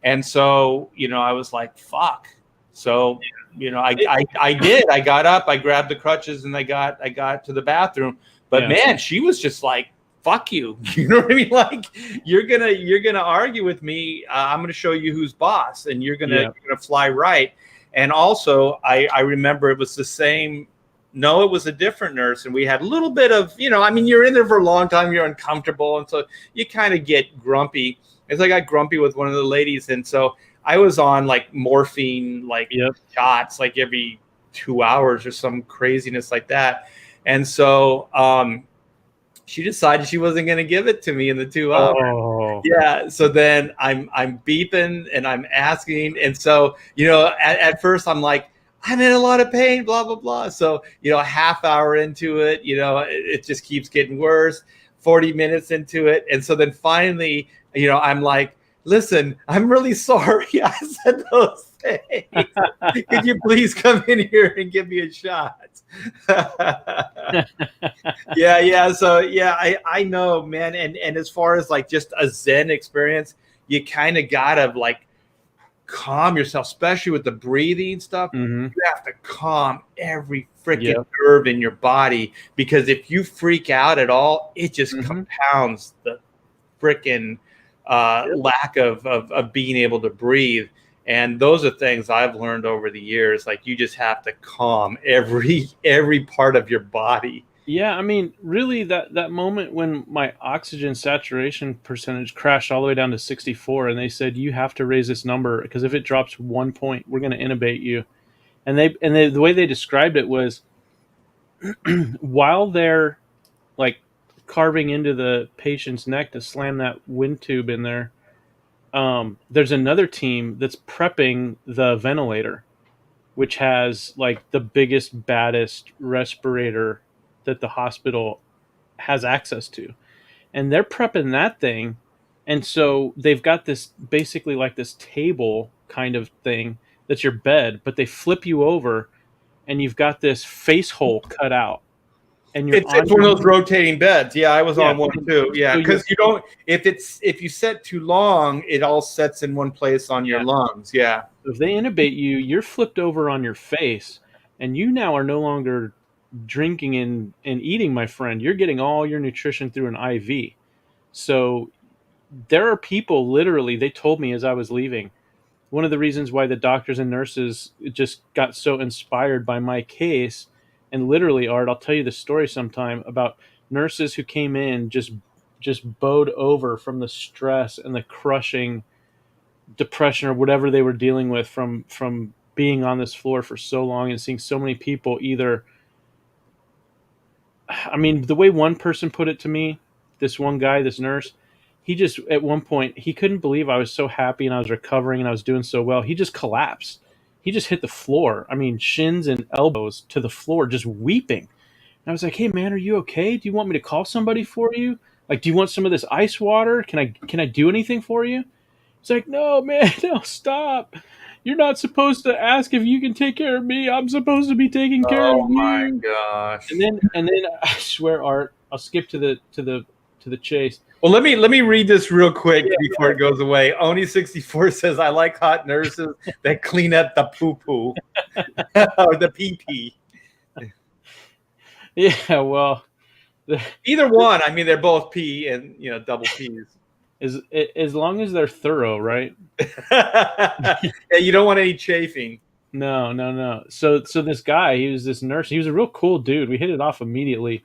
And so, I was like, fuck. So, I did. I got up, I grabbed the crutches, and I got to the bathroom. But man, she was just like, fuck you. You know what I mean? Like, you're gonna argue with me. I'm gonna show you who's boss, and you're gonna fly right. And also, I remember it was the same. No, it was a different nurse, and we had a little bit of, you're in there for a long time, you're uncomfortable, and so you kind of get grumpy. As I got grumpy with one of the ladies, and so I was on like morphine, like shots, like every 2 hours or some craziness like that. And so she decided she wasn't going to give it to me in the 2 hours. Oh. Yeah. So then I'm beeping and I'm asking, and so at first I'm like, I'm in a lot of pain, blah blah blah. So a half hour into it, it just keeps getting worse. 40 minutes into it, and so then finally, I'm like, listen, I'm really sorry I said those things. Could you please come in here and give me a shot? Yeah. So yeah, I know, man. And as far as like just a Zen experience, you kind of gotta like calm yourself, especially with the breathing stuff. Mm-hmm. You have to calm every freaking nerve in your body, because if you freak out at all, it just compounds the freaking lack of being able to breathe. And those are things I've learned over the years. Like, you just have to calm every part of your body. Yeah, I mean, really, that moment when my oxygen saturation percentage crashed all the way down to 64, and they said you have to raise this number because if it drops 1 point, we're going to intubate you. And the way they described it was while they're like carving into the patient's neck to slam that wind tube in there, there's another team that's prepping the ventilator, which has like the biggest, baddest respirator that the hospital has access to. And they're prepping that thing. And so they've got this basically like this table kind of thing that's your bed, but they flip you over and you've got this face hole cut out. And it's one of those rotating beds. Yeah, I was on one too. Yeah, because you don't, if you set too long, it all sets in one place on your lungs. Yeah. So if they intubate you, you're flipped over on your face, and you now are no longer drinking and eating, my friend. You're getting all your nutrition through an IV. So there are people, literally, they told me as I was leaving, one of the reasons why the doctors and nurses just got so inspired by my case, and literally, Art, I'll tell you the story sometime about nurses who came in just bowed over from the stress and the crushing depression or whatever they were dealing with from being on this floor for so long and seeing so many people either. I mean, the way one person put it to me, this one guy, this nurse, he just, at one point, he couldn't believe I was so happy and I was recovering and I was doing so well. He just collapsed. He just hit the floor. I mean, shins and elbows to the floor, just weeping. And I was like, "Hey, man, are you okay? Do you want me to call somebody for you? Like, do you want some of this ice water? Can I do anything for you?" It's like, "No, man, no, stop. You're not supposed to ask if you can take care of me. I'm supposed to be taking care of you." Oh my gosh. And then I swear, Art, I'll skip to the chase. Well, let me read this real quick before it goes away. Oni64 says, "I like hot nurses that clean up the poo poo or the pee pee." Yeah, well, either one. I mean, they're both pee and double P's. As long as they're thorough, right? Yeah, you don't want any chafing. No. So this guy, he was this nurse. He was a real cool dude. We hit it off immediately.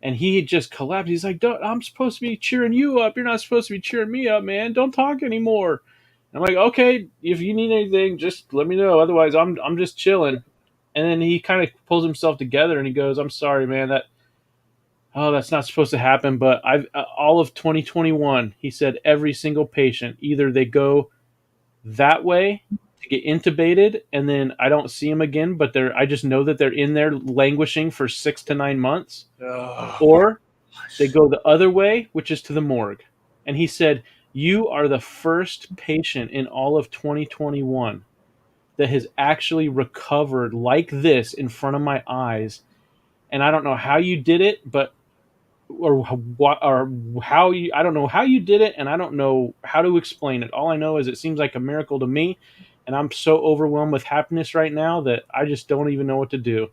And he just collapsed. He's like, "I'm supposed to be cheering you up. You're not supposed to be cheering me up, man. Don't talk anymore." And I'm like, "Okay, if you need anything, just let me know. Otherwise, I'm just chilling." And then he kind of pulls himself together and he goes, "I'm sorry, man. That's not supposed to happen. But I've all of 2021," he said, "every single patient, either they go that way to get intubated, and then I don't see them again, but I just know that they're in there languishing for 6 to 9 months, or they go the other way, which is to the morgue." And he said, "You are the first patient in all of 2021 that has actually recovered like this in front of my eyes. And I don't know how you did it, but or what, or how you, I don't know how you did it, and I don't know how to explain it. All I know is it seems like a miracle to me, and I'm so overwhelmed with happiness right now that I just don't even know what to do.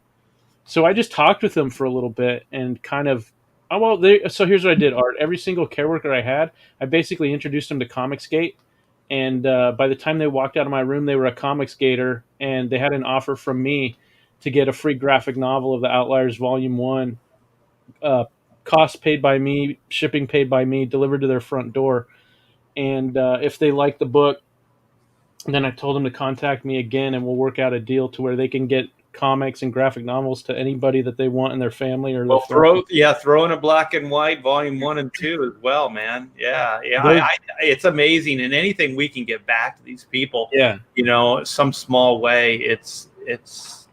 So I just talked with them for a little bit and kind of, oh, well, so here's what I did, Art. Every single care worker I had, I basically introduced them to Comicsgate. And by the time they walked out of my room, they were a Comicsgater, and they had an offer from me to get a free graphic novel of the Outliers Volume 1, uh, cost paid by me, shipping paid by me, delivered to their front door. And if they like the book, then I told them to contact me again, and we'll work out a deal to where they can get comics and graphic novels to anybody that they want in their family or their Well, friends. throw in a black and white volume 1 and 2 as well, man. Yeah. Those, It's amazing, and anything we can get back to these people, yeah, some small way, I would it's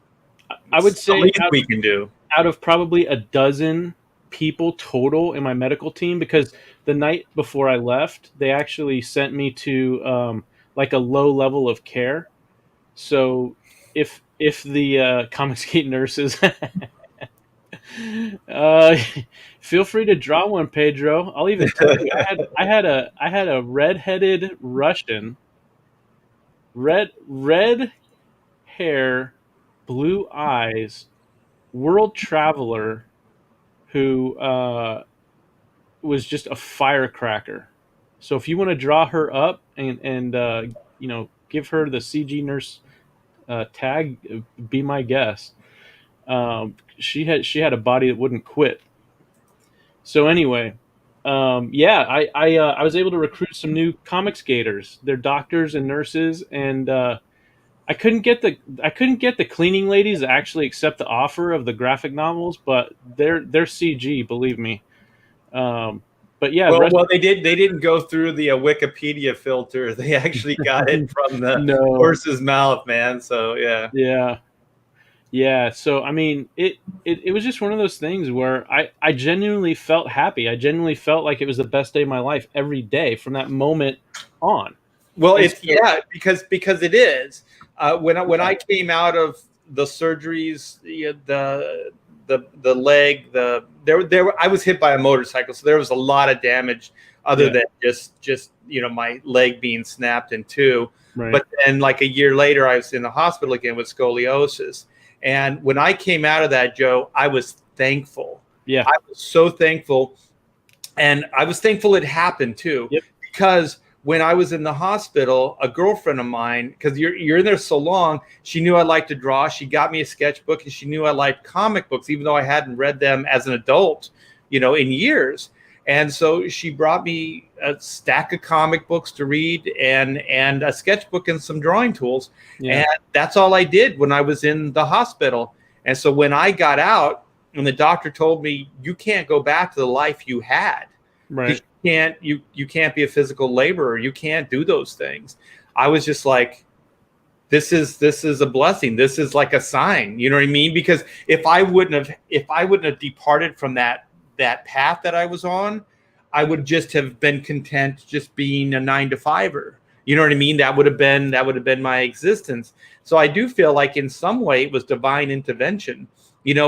the say least we can do. out of probably a dozen people total in my medical team, because the night before I left, they actually sent me to like a low level of care. So if the Comicsgate nurses uh, feel free to draw one, Pedro. I'll even tell you, I had a redheaded Russian, red hair, blue eyes, world traveler who was just a firecracker. So if you want to draw her up and give her the CG nurse tag, be my guest. She had a body that wouldn't quit. So anyway, yeah, I was able to recruit some new comics gators. They're doctors and nurses, and I couldn't get the cleaning ladies to actually accept the offer of the graphic novels, but they're CG, believe me. Um, but yeah, the Well, rest they didn't go through the Wikipedia filter. They actually got it from the no, horse's mouth, man. So yeah. yeah, yeah. So I mean, it was just one of those things where I genuinely felt happy. I genuinely felt like it was the best day of my life every day from that moment on. Well, And it's so, yeah, because it is. When I came out of the surgeries, the leg, I was hit by a motorcycle, so there was a lot of damage other yeah, than just my leg being snapped in two. right, But then, like a year later, I was in the hospital again with scoliosis. And when I came out of that, Joe, I was thankful. yeah, I was so thankful, and I was thankful it happened too, yep, because when I was in the hospital, a girlfriend of mine, because you're in there so long, she knew I liked to draw. She got me a sketchbook, and she knew I liked comic books, even though I hadn't read them as an adult, in years. And so she brought me a stack of comic books to read, and a sketchbook and some drawing tools. yeah, And that's all I did when I was in the hospital. And so when I got out, and the doctor told me, you can't go back to the life you had, because right, you can't be a physical laborer. You can't do those things. I was just like, this is a blessing. This is like a sign. You know what I mean? Because if I wouldn't have departed from that path that I was on, I would just have been content just being a 9 to 5er. You know what I mean? That would have been my existence. So I do feel like in some way it was divine intervention.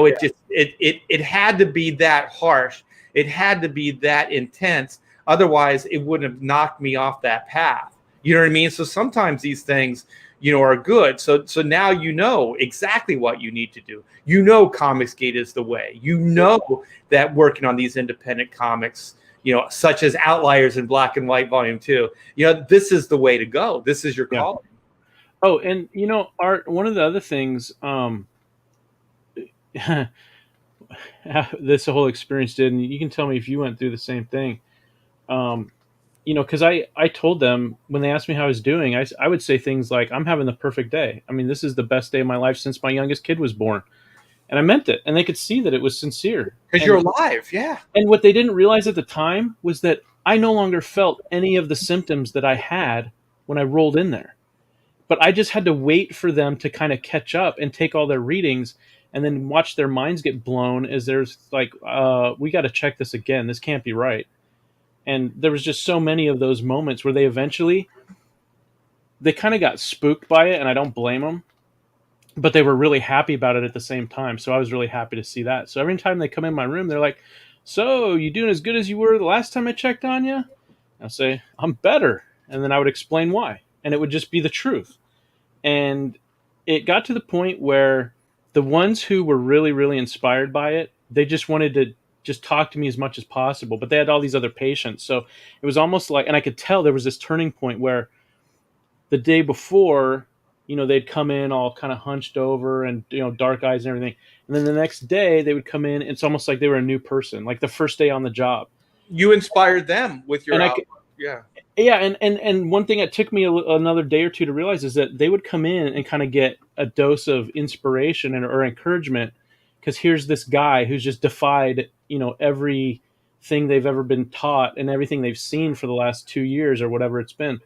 yeah, It had to be that harsh. It had to be that intense. Otherwise, it wouldn't have knocked me off that path. You know what I mean? So sometimes these things, are good. So now you know exactly what you need to do. Comicsgate is the way. That working on these independent comics, such as Outliers in Black and White Volume 2, this is the way to go. This is your yeah. calling. Oh, and Art, one of the other things this whole experience did, and you can tell me if you went through the same thing. Um, because I told them when they asked me how I was doing, I would say things like, I'm having the perfect day. I mean, this is the best day of my life since my youngest kid was born. And I meant it. And they could see that it was sincere. Because you're alive. Yeah. And what they didn't realize at the time was that I no longer felt any of the symptoms that I had when I rolled in there. But I just had to wait for them to kind of catch up and take all their readings and then watch their minds get blown as there's like, we got to check this again. This can't be right. And there was just so many of those moments where they kind of got spooked by it, and I don't blame them, but they were really happy about it at the same time. So I was really happy to see that. So every time they come in my room, they're like, "So, you doing as good as you were the last time I checked on you?" I'll say, "I'm better." And then I would explain why. And it would just be the truth. And it got to the point where the ones who were really, really inspired by it, they just wanted to just talk to me as much as possible. But they had all these other patients. So it was almost like, and I could tell there was this turning point where the day before, they'd come in all kind of hunched over and, dark eyes and everything. And then the next day they would come in. It's almost like they were a new person, like the first day on the job. You inspired them with your And outlook. Yeah. yeah, and one thing that took me another day or two to realize is that they would come in and kind of get a dose of inspiration or encouragement, because here's this guy who's just defied, everything they've ever been taught and everything they've seen for the last 2 years or whatever it's been.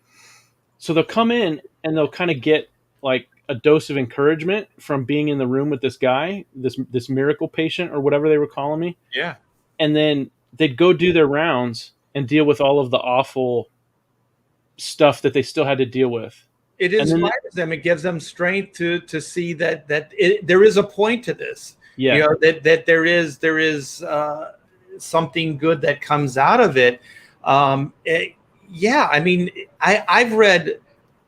So they'll come in and they'll kind of get like a dose of encouragement from being in the room with this guy, this miracle patient or whatever they were calling me, Yeah. and then they'd go do their rounds and deal with all of the awful stuff that they still had to deal with. It And then, inspires them. It gives them strength to see that there is a point to this. yeah, That there is something good that comes out of it. Yeah, I mean, I've read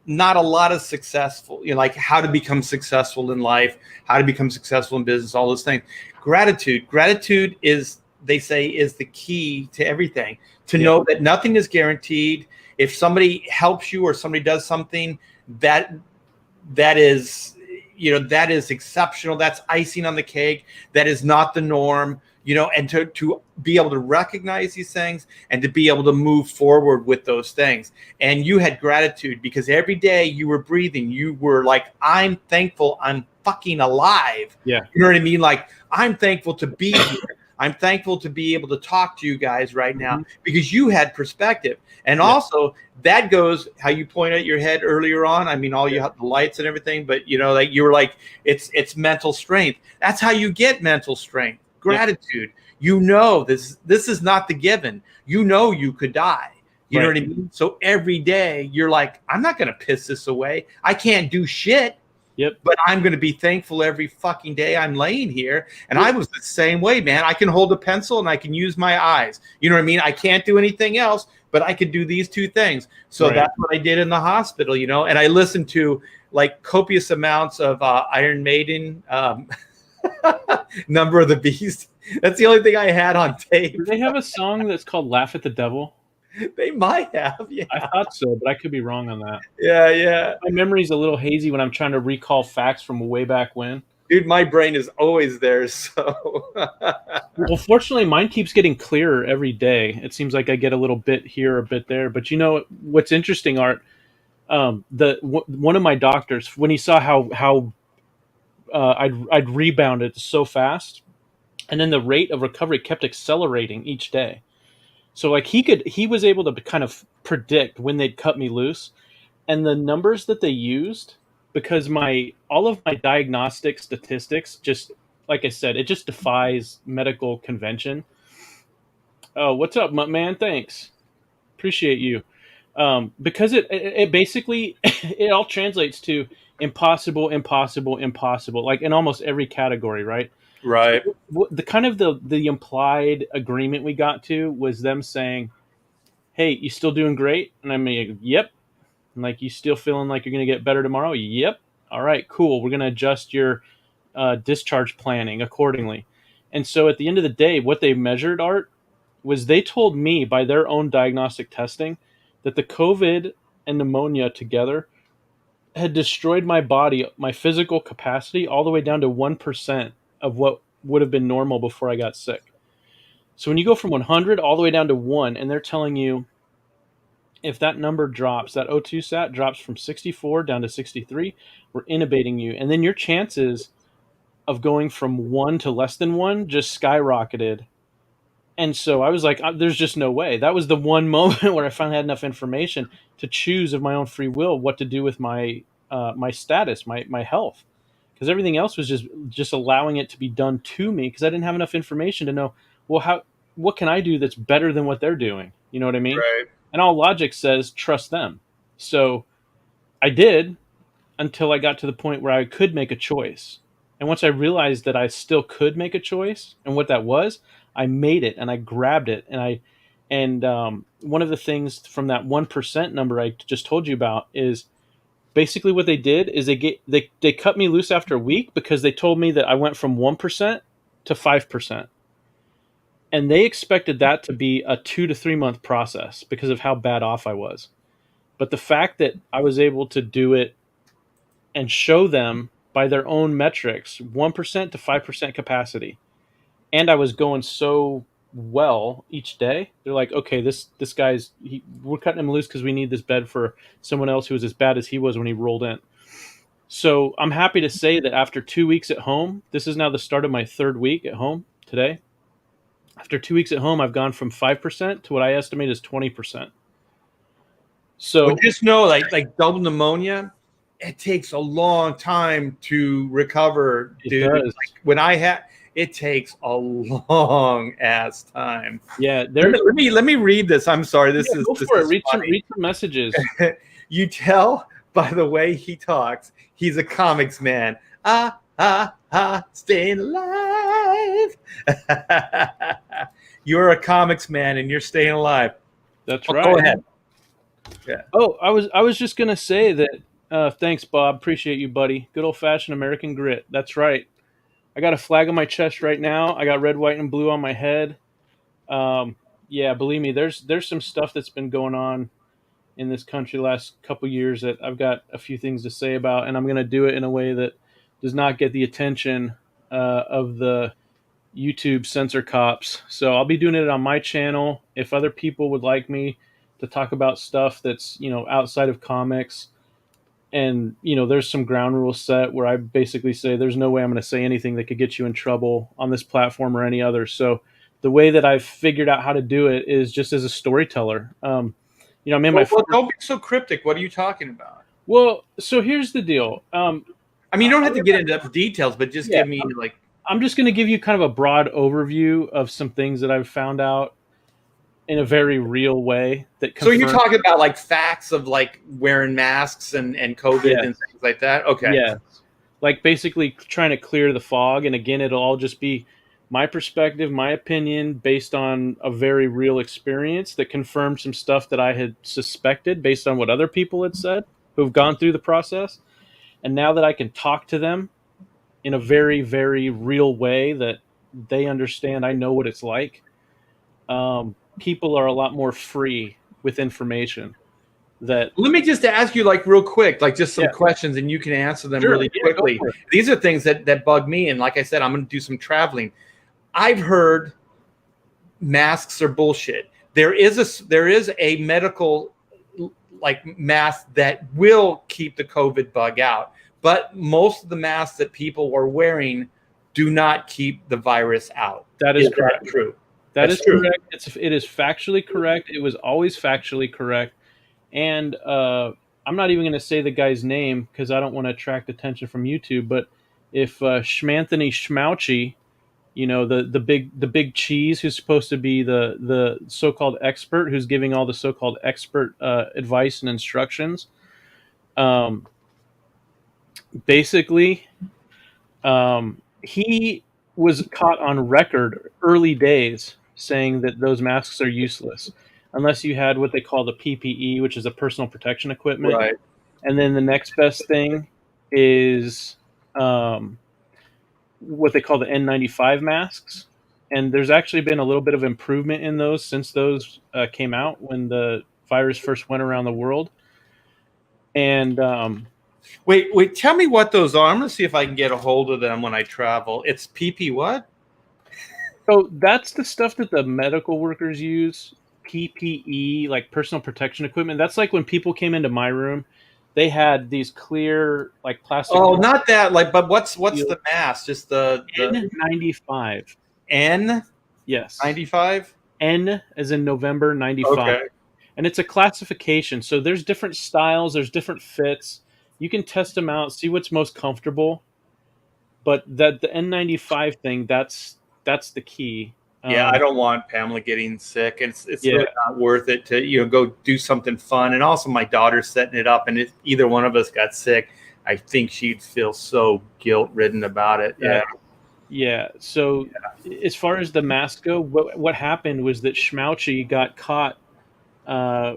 not a lot of successful, like how to become successful in life, how to become successful in business, all those things. Gratitude is, they say, is the key to everything. To know that nothing is guaranteed. If somebody helps you or somebody does something, that is, that is exceptional. That's icing on the cake. That is not the norm. And to be able to recognize these things and to be able to move forward with those things. And you had gratitude because every day you were breathing, you were like, I'm thankful I'm fucking alive. yeah, You know what I mean? Like, I'm thankful to be here. I'm thankful to be able to talk to you guys right now because you had perspective. And also that goes how you point at your head earlier on. I mean, all you have the lights and everything, but like you were like, it's mental strength. That's how you get mental strength. Gratitude. This is not the given. You could die. You know what I mean? So every day you're like, I'm not going to piss this away. I can't do shit. Yep. But I'm going to be thankful every fucking day I'm laying here. And I was the same way, man. I can hold a pencil and I can use my eyes. You know what I mean? I can't do anything else, but I could do these two things. So that's what I did in the hospital, and I listened to like copious amounts of Iron Maiden, Number of the Beast. That's the only thing I had on tape. Do they have a song that's called Laugh at the Devil? They might have, yeah. I thought so, but I could be wrong on that. Yeah. My memory's a little hazy when I'm trying to recall facts from way back when. Dude, my brain is always there, so. Well, fortunately, mine keeps getting clearer every day. It seems like I get a little bit here, a bit there. But what's interesting, Art? One of my doctors, when he saw how I'd rebounded so fast, and then the rate of recovery kept accelerating each day. So like he was able to kind of predict when they'd cut me loose, and the numbers that they used, because all of my diagnostic statistics, just like I said, it just defies medical convention. Oh, what's up, man? Thanks, appreciate you. Because it basically it all translates to impossible, impossible, impossible, like in almost every category, right? Right. So the kind of the implied agreement we got to was them saying, "Hey, you still doing great?" And I'm like, "Yep." And like, "You still feeling like you're going to get better tomorrow?" "Yep." "All right, cool. We're going to adjust your discharge planning accordingly." And so at the end of the day, what they measured, Art, was they told me by their own diagnostic testing that the COVID and pneumonia together had destroyed my body, my physical capacity, all the way down to 1% of what would have been normal before I got sick. So when you go from 100 all the way down to 1, and they're telling you if that number drops, that O2 sat drops from 64 down to 63, we're intubating you. And then your chances of going from 1 to less than 1 just skyrocketed. And so I was like, there's just no way. That was the one moment where I finally had enough information to choose of my own free will what to do with my my status, my health, because everything else was just allowing it to be done to me because I didn't have enough information to know, well, what can I do that's better than what they're doing? You know what I mean? Right. And all logic says trust them. So I did until I got to the point where I could make a choice. And once I realized that I still could make a choice and what that was, I made it and I grabbed it, and one of the things from that 1% number I just told you about is basically what they did is they cut me loose after a week because they told me that I went from 1% to 5%. And they expected that to be a 2 to 3 month process because of how bad off I was. But the fact that I was able to do it and show them by their own metrics 1% to 5% capacity, and I was going so well each day, they're like, okay, this guy's we're cutting him loose because we need this bed for someone else who was as bad as he was when he rolled in. So I'm happy to say that after 2 weeks at home, this is now the start of my third week at home today. After 2 weeks at home, I've gone from 5% to what I estimate is 20%. So Well, just know, like double pneumonia, it takes a long time to recover, it dude. does. Like when I had, it takes a long ass time. Yeah, Let me read this. I'm sorry. This go this for it. is Read funny. some messages. You tell by the way he talks, he's a comics man. Staying alive. You're a comics man and you're staying alive. That's Oh, right. go ahead. Yeah. Oh, I was just gonna say that. Thanks, Bob. Appreciate you, buddy. Good old fashioned American grit. That's right. I got a flag on my chest right now. I got red, white, and blue on my head. Yeah, believe me, there's some stuff that's been going on in this country the last couple years that I've got a few things to say about, and I'm going to do it in a way that does not get the attention of the YouTube censor cops. So I'll be doing it on my channel. If other people would like me to talk about stuff that's outside of comics, and there's some ground rules set where I basically say there's no way I'm going to say anything that could get you in trouble on this platform or any other. So the way that I've figured out how to do it is just as a storyteller. I'm in my. Well, don't be so cryptic. What are you talking about? Well, so here's the deal. I mean, you don't have to get into details, but just give me like. I'm just going to give you kind of a broad overview of some things that I've found out in a very real way. So you're talking about like facts of like wearing masks and COVID and things like that? Okay. Yeah. Like basically trying to clear the fog. And again, it'll all just be my perspective, my opinion, based on a very real experience that confirmed some stuff that I had suspected based on what other people had said who've gone through the process. And now that I can talk to them in a very, very real way that they understand, I know what it's like. People are a lot more free with information. That let me just ask you like real quick, like just some questions and you can answer them really quickly. These are things that bug me. And like I said, I'm going to do some traveling. I've heard masks are bullshit. There is a medical like mask that will keep the COVID bug out, but most of the masks that people are wearing do not keep the virus out. That is correct. That true? That is correct. It is factually correct. It was always factually correct. And I'm not even going to say the guy's name because I don't want to attract attention from YouTube. But if Schmanthony Schmouchy, the big cheese who's supposed to be the so-called expert who's giving all the so-called expert advice and instructions, basically, he was caught on record early days saying that those masks are useless unless you had what they call the PPE, which is a personal protection equipment. Right. And then the next best thing is what they call the N95 masks. And there's actually been a little bit of improvement in those since those came out when the virus first went around the world. And wait, tell me what those are. I'm going to see if I can get a hold of them when I travel. It's PP what? So that's the stuff that the medical workers use. PPE, like personal protection equipment. That's like when people came into my room, they had these clear like plastic. Oh, not that. Like, but what's the mask? Just the N95. N? Yes. 95? N as in November 95. Okay. And it's a classification. So there's different styles, there's different fits. You can test them out, see what's most comfortable. But the N95 thing, that's the key. Yeah, I don't want Pamela getting sick. It's really not worth it to go do something fun. And also, my daughter's setting it up, and if either one of us got sick, I think she'd feel so guilt-ridden about it. Yeah. Yeah. So as far as the masks go, what happened was that Schmouchy got caught uh,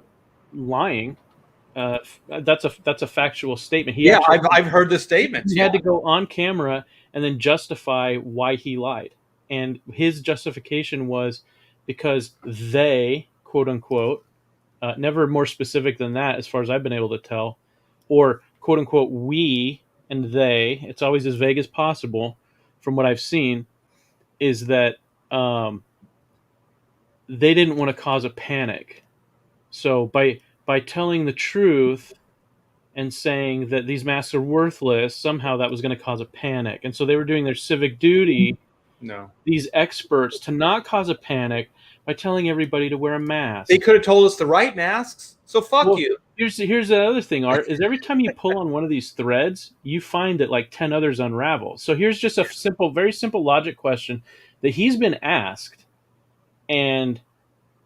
lying. That's a factual statement. He Yeah, actually I've heard the statements. he Yeah, had to go on camera and then justify why he lied. And his justification was because they, quote unquote, never more specific than that, as far as I've been able to tell, or quote unquote, we and they, it's always as vague as possible from what I've seen, is that um, they didn't want to cause a panic. So by telling the truth and saying that these masks are worthless, somehow that was going to cause a panic. And so they were doing their civic duty, no, these experts, to not cause a panic by telling everybody to wear a they mask. could have told us the right masks. So fuck Well, you. here's the other thing, Art, is every time you pull on one of these threads, you find that like 10 others unravel. So here's just a simple, very simple logic question that he's been asked, and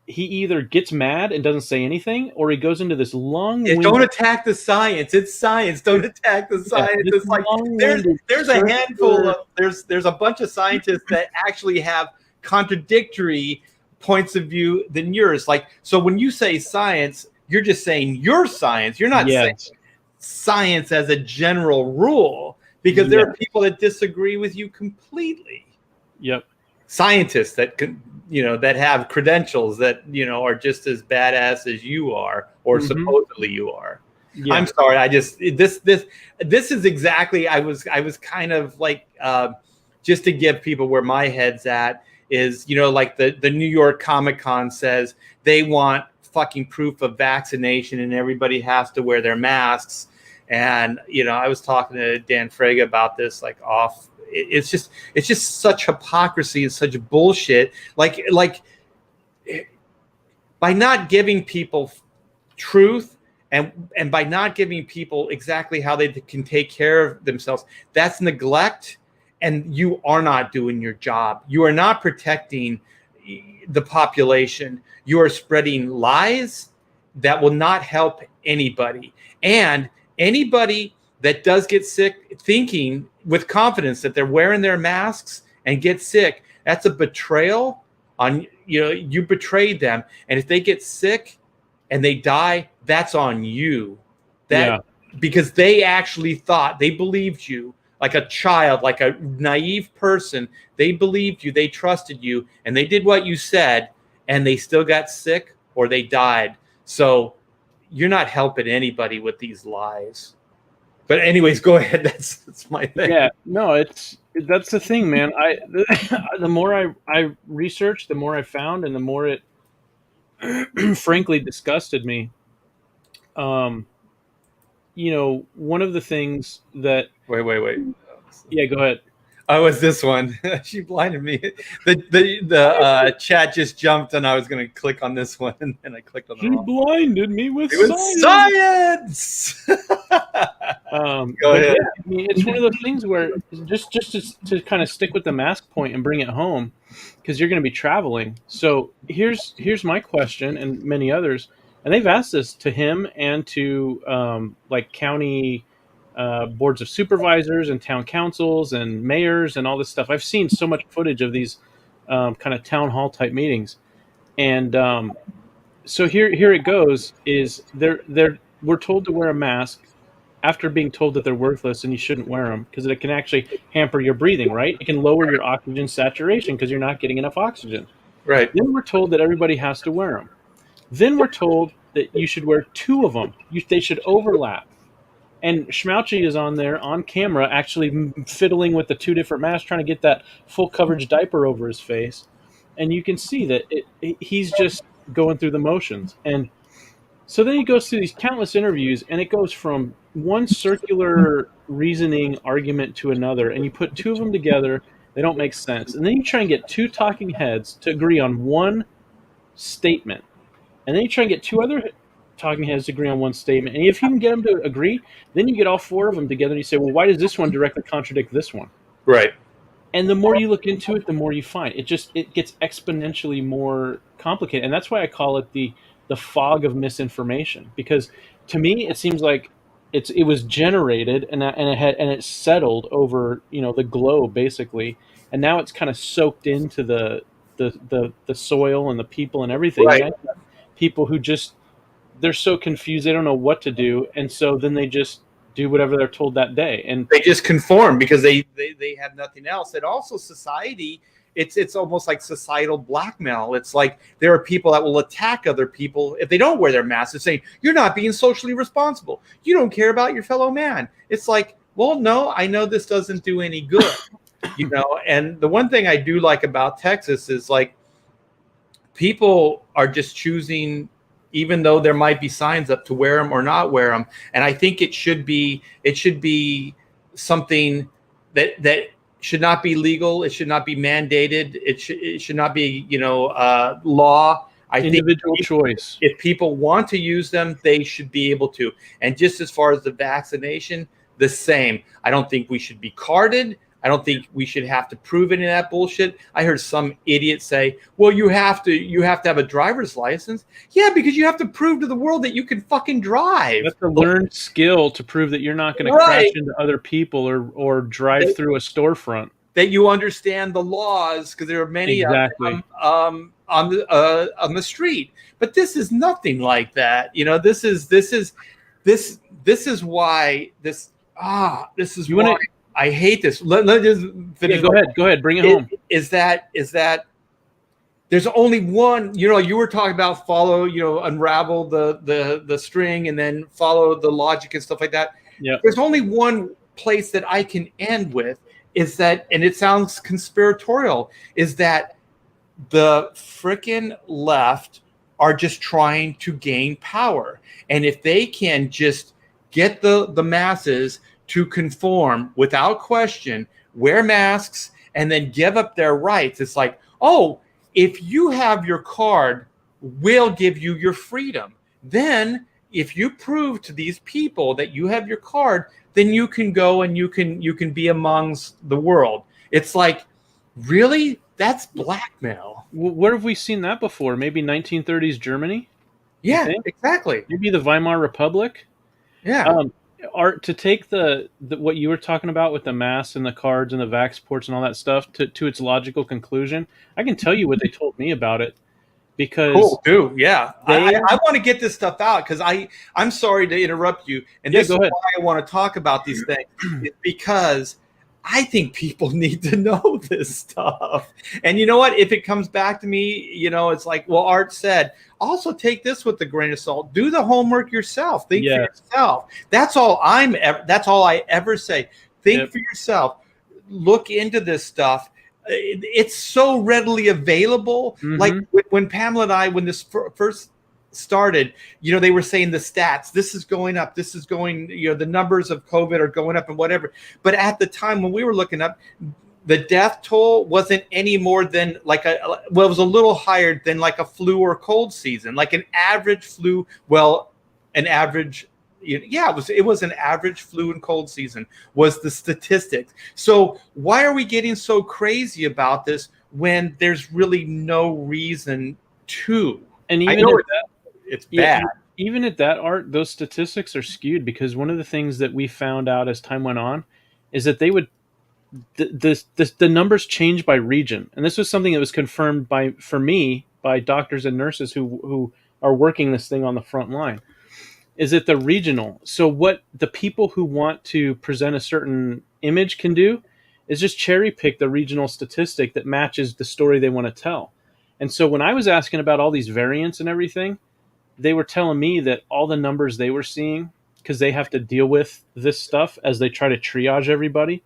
he either gets mad and doesn't say anything, or he goes into this Yeah, don't long-winded, attack the science. It's science. Don't attack the yeah, science. this It's like long-winded there's a handful circular. of there's a bunch of scientists that actually have contradictory points of view than yours. Like, so when you say science, you're just saying your science. You're not saying Yes, science as a general rule, because there yeah, are people that disagree with you completely. yep. Scientists that can, that have credentials that, are just as badass as you are, or Hmm. supposedly you are. Yeah, I'm sorry. I just this is exactly. I was kind of like, just to give people where my head's at is, like the New York Comic Con says they want fucking proof of vaccination and everybody has to wear their masks. And I was talking to Dan Frega about this, like off. It's just such hypocrisy and such bullshit. Like by not giving people truth, and by not giving people exactly how they can take care of themselves, that's neglect, and you are not doing your job. You are not protecting the population. You are spreading lies that will not help anybody. And anybody that does get sick thinking with confidence that they're wearing their masks and get sick, that's a betrayal on, you betrayed them. And if they get sick and they die, that's on you. That yeah. Because they actually thought, they believed you, like a child, like a naive person. They believed you, they trusted you, and they did what you said, and they still got sick or they died. So you're not helping anybody with these lies. But anyways, go ahead. That's my thing. Yeah, no, that's the thing, man. The more I researched, the more I found, and the more it frankly disgusted me. Um, one of the things that, Wait. yeah, go ahead. Oh, was this one? She blinded me. The chat just jumped, and I was going to click on this one, and then I clicked on the She wrong. blinded me with It was science. science. Go But ahead. yeah, I mean, it's one of those things where just to kind of stick with the mask point and bring it home, because you're going to be traveling. So here's my question and many others, and they've asked this to him and to like county boards of supervisors and town councils and mayors and all this stuff. I've seen so much footage of these kind of town hall type meetings, and so here it goes. Is we're told to wear a mask after being told that they're worthless and you shouldn't wear them because it can actually hamper your breathing, right? It can lower your oxygen saturation because you're not getting enough oxygen. Right. Then we're told that everybody has to wear them. Then we're told that you should wear two of them. They should overlap. And Schmouchy is on there on camera actually fiddling with the two different masks, trying to get that full coverage diaper over his face. And you can see that he's just going through the motions. And so then he goes through these countless interviews, and it goes from one circular reasoning argument to another, and you put two of them together, they don't make sense. And then you try and get two talking heads to agree on one statement, and then you try and get two other talking heads to agree on one statement. And if you can get them to agree, then you get all four of them together, and you say, well, why does this one directly contradict this one? Right. And the more you look into it, the more you find it gets exponentially more complicated. And that's why I call it the fog of misinformation, because to me it seems like it was generated and it settled over the globe basically, and now it's kind of soaked into the soil and the people and everything. And Right. I have people who just they're so confused they don't know what to do, and so then they just do whatever they're told that day. And They just conform because they have nothing else. And also society, it's almost like societal blackmail. It's like there are people that will attack other people if they don't wear their masks, saying you're not being socially responsible, you don't care about your fellow man. It's like, well, no, I know this doesn't do any good. And the one thing I do like about Texas is like people are just choosing, even though there might be signs up, to wear them or not wear them. And I think it should be something that should not be legal. It should not be mandated. It should not be law. I individual think choice. if people want to use them, they should be able to. And just as far as the vaccination, the same. I don't think we should be carded. I don't think we should have to prove any of that bullshit. I heard some idiot say, "Well, you have to have a driver's license." Yeah, because you have to prove to the world that you can fucking drive. That's a learned skill to prove that you're not going to crash into other people or drive through a storefront. That you understand the laws, because there are many exactly. of them, on the street. But this is nothing like that. This is why this is why I hate this. Let just finish. Yeah, go ahead. Bring it home. Is that there's only one, you were talking about follow, unravel the string and then follow the logic and stuff like that. Yeah. There's only one place that I can end with, is that, and it sounds conspiratorial, is that the frickin' left are just trying to gain power. And if they can just get the masses to conform without question, wear masks, and then give up their rights. It's like, oh, if you have your card, we'll give you your freedom. Then if you prove to these people that you have your card, then you can go and you can be amongst the world. It's like, really? That's blackmail. Where have we seen that before? Maybe 1930s Germany? Yeah, exactly. Maybe the Weimar Republic? Yeah. Art, to take the what you were talking about with the masks and the cards and the Vaxports and all that stuff to its logical conclusion, I can tell you what they told me about it. Because cool, dude. Yeah, I want to get this stuff out, because I'm sorry to interrupt you, and this is why I want to talk about these things, because I think people need to know this stuff. And you know what? If it comes back to me, it's like, well, Art said, also take this with a grain of salt. Do the homework yourself. Think for yourself. That's all I ever say. Think for yourself. Look into this stuff. It's so readily available. Mm-hmm. Like when Pamela and I, when this first started, they were saying the stats, this is going up, this is going, the numbers of COVID are going up and whatever. But at the time when we were looking up, the death toll wasn't any more than it was a little higher than like a flu or cold season, like an average flu. Well, an average, it was an average flu and cold season was the statistics. So why are we getting so crazy about this when there's really no reason to? And even it's bad. Even at that, Art, those statistics are skewed, because one of the things that we found out as time went on is that they would the numbers change by region. And this was something that was confirmed for me by doctors and nurses who are working this thing on the front line. Is it the regional? So what the people who want to present a certain image can do is just cherry pick the regional statistic that matches the story they want to tell. And so when I was asking about all these variants and everything, they were telling me that all the numbers they were seeing, because they have to deal with this stuff as they try to triage everybody,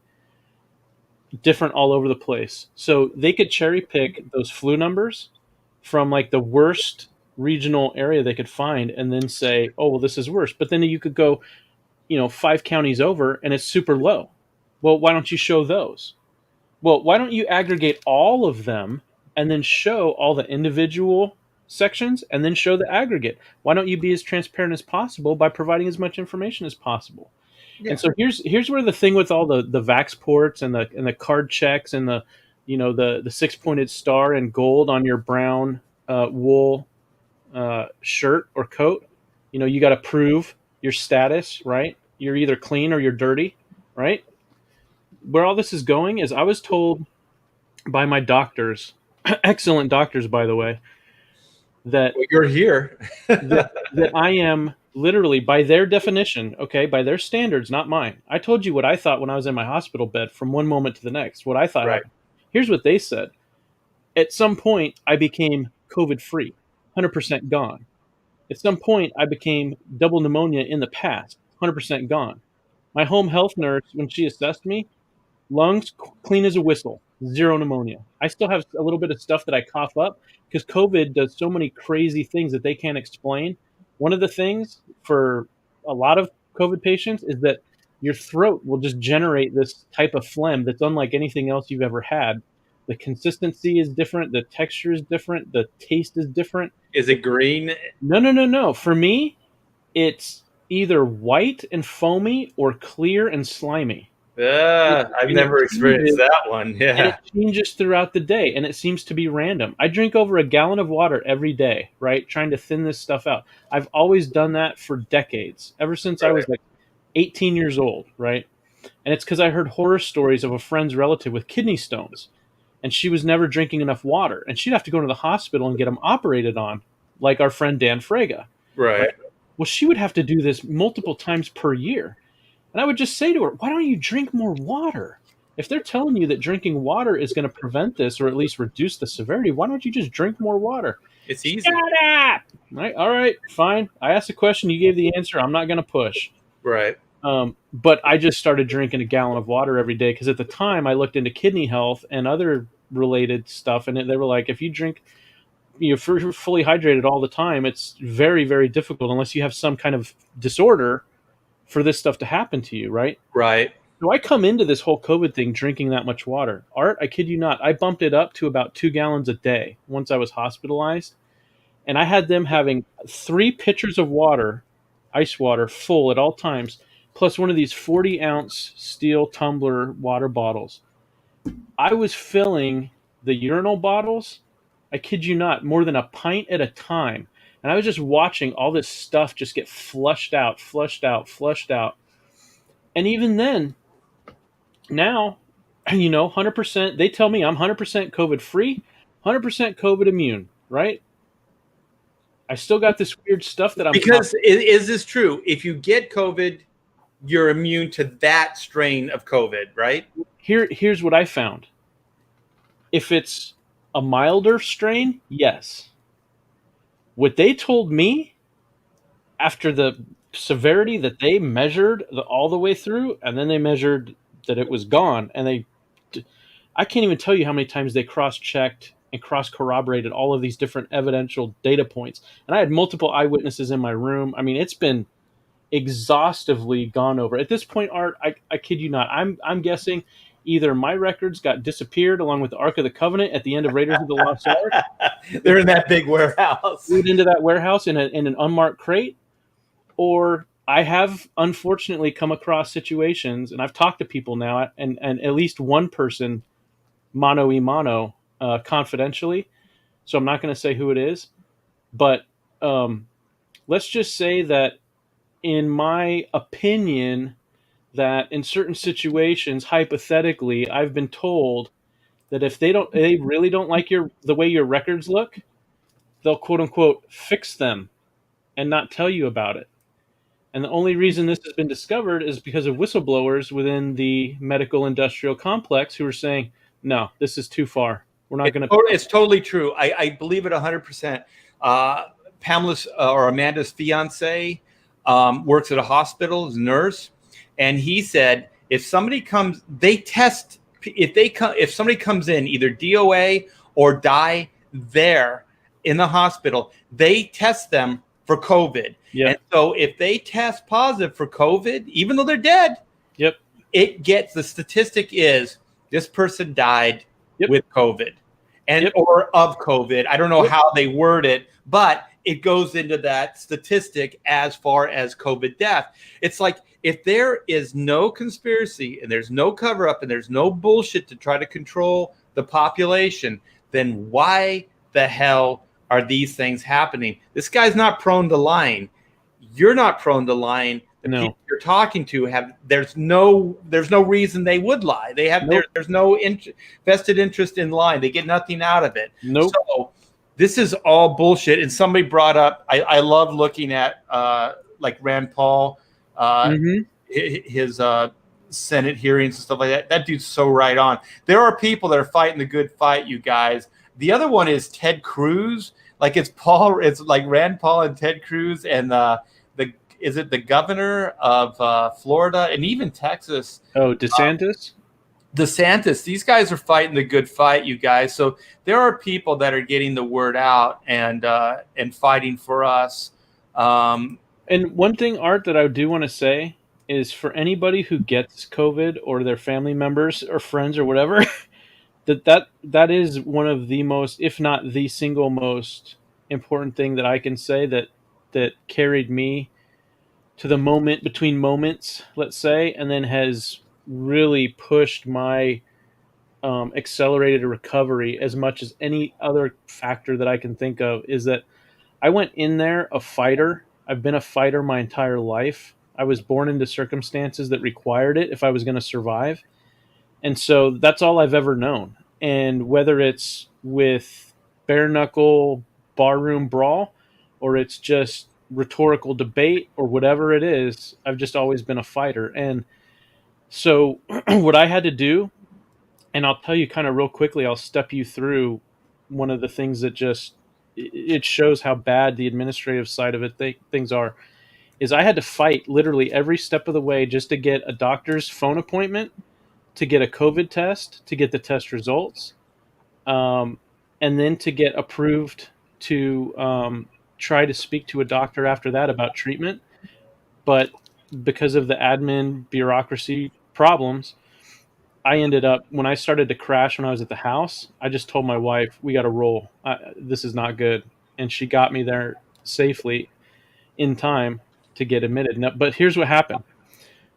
different all over the place. So they could cherry pick those flu numbers from like the worst regional area they could find and then say, oh, well, this is worse. But then you could go, 5 counties over and it's super low. Well, why don't you show those? Well, why don't you aggregate all of them and then show all the individual sections and then show the aggregate? Why don't you be as transparent as possible by providing as much information as possible? Yeah. And so here's where the thing with all the Vaxports and the card checks and the 6-pointed star and gold on your brown wool shirt or coat, you got to prove your status, right? You're either clean or you're dirty, right? Where all this is going is I was told by my doctors, excellent doctors, by the way, that Well, you're here. that I am literally, by their definition, okay, by their standards, not mine. I told you what I thought when I was in my hospital bed from one moment to the next, what I thought Right. happened. Here's what they said. At some point, I became COVID free, 100% gone. At some point, I became double pneumonia in the past, 100% gone. My home health nurse, when she assessed me, lungs clean as a whistle, zero pneumonia. I still have a little bit of stuff that I cough up because COVID does so many crazy things that they can't explain. One of the things for a lot of COVID patients is that your throat will just generate this type of phlegm that's unlike anything else you've ever had. The consistency is different, the texture is different, the taste is different. Is it green? No, no, no, no. For me, it's either white and foamy or clear and slimy. I've And it never experienced changes that one. and Yeah. it changes throughout the day, and it seems to be random. I drink over a gallon of water every day, right? Trying to thin this stuff out. I've always done that for decades, ever since I Right. was like 18 years old, right? And it's because I heard horror stories of a friend's relative with kidney stones, and she was never drinking enough water, and she'd have to go to the hospital and get them operated on, like our friend Dan Frega, right? Right. Well, she would have to do this multiple times per year. And I would just say to her, why don't you drink more water? If they're telling you that drinking water is going to prevent this or at least reduce the severity, why don't you just drink more water? It's easy. Shut up! Right? All right, fine. I asked a question, you gave the answer. I'm not going to push. Right. But I just started drinking a gallon of water every day because at the time I looked into kidney health and other related stuff, and they were like, if you drink, you're fully hydrated all the time, it's very, very difficult unless you have some kind of disorder for this stuff to happen to you, right? Right. So I come into this whole COVID thing drinking that much water. Art, I kid you not, I bumped it up to about 2 gallons a day once I was hospitalized. And I had them having 3 pitchers of water, ice water, full at all times, plus one of these 40-ounce steel tumbler water bottles. I was filling the urinal bottles, I kid you not, more than a pint at a time. And I was just watching all this stuff just get flushed out, flushed out, flushed out. And even then, now, 100%, they tell me I'm 100% COVID free, 100% COVID immune, right? I still got this weird stuff that I'm Because is this true? If you get COVID, you're immune to that strain of COVID, right? Here's what I found. If it's a milder strain, yes. What they told me after the severity that they measured all the way through, and then they measured that it was gone, and I can't even tell you how many times they cross-checked and cross-corroborated all of these different evidential data points. And I had multiple eyewitnesses in my room. I mean, it's been exhaustively gone over. At this point, Art, I kid you not, I'm guessing either my records got disappeared along with the Ark of the Covenant at the end of Raiders of the Lost Ark. They're in that big warehouse. Moved into that warehouse in an unmarked crate, or I have unfortunately come across situations, and I've talked to people now, and at least one person, mano y mano, confidentially. So I'm not going to say who it is, but let's just say that, in my opinion, that in certain situations, hypothetically, I've been told that if they really don't like the way your records look, they'll quote unquote fix them and not tell you about it. And the only reason this has been discovered is because of whistleblowers within the medical industrial complex who are saying, no, this is too far. We're not going to. It's totally true. I believe it 100%. Pamela's or Amanda's fiance works at a hospital as a nurse, and he said if somebody comes, they test. If somebody comes in either DOA or die there in the hospital, they test them for COVID. Yeah. And so if they test positive for COVID, even though they're dead, Yep. the statistic is this person died with COVID and or of COVID. I don't know how they word it, but it goes into that statistic as far as COVID death. It's like, if there is no conspiracy and there's no cover up and there's no bullshit to try to control the population, then why the hell are these things happening? This guy's not prone to lying. You're not prone to lying. the No. people you're talking to have there's no reason they would lie. Nope. There's no vested interest in lying. They get nothing out of it. Nope. So this is all bullshit. And somebody brought up, I love looking at like Rand Paul, Mm-hmm. his Senate hearings and stuff like that. That dude's so right on. There are people that are fighting the good fight, you guys. The other one is Ted Cruz. Like it's like Rand Paul and Ted Cruz and is it the governor of Florida and even Texas? Oh, DeSantis? DeSantis. These guys are fighting the good fight, you guys. So there are people that are getting the word out and fighting for us. And one thing, Art, that I do want to say is for anybody who gets COVID or their family members or friends or whatever, that is one of the most, if not the single most important thing that I can say that carried me to the moment between moments, let's say, and then has really pushed my accelerated recovery as much as any other factor that I can think of is that I went in there a fighter. I've been a fighter my entire life. I was born into circumstances that required it if I was going to survive. And so that's all I've ever known. And whether it's with bare knuckle barroom brawl or it's just rhetorical debate or whatever it is, I've just always been a fighter. And so what I had to do, and I'll tell you kind of real quickly, I'll step you through one of the things that just it shows how bad the administrative side of it things are is I had to fight literally every step of the way just to get a doctor's phone appointment, to get a COVID test, to get the test results, and then to get approved to try to speak to a doctor after that about treatment. But because of the admin bureaucracy problems, I ended up, when I started to crash when I was at the house, I just told my wife, we got to roll. This is not good. And she got me there safely in time to get admitted. Now, but here's what happened.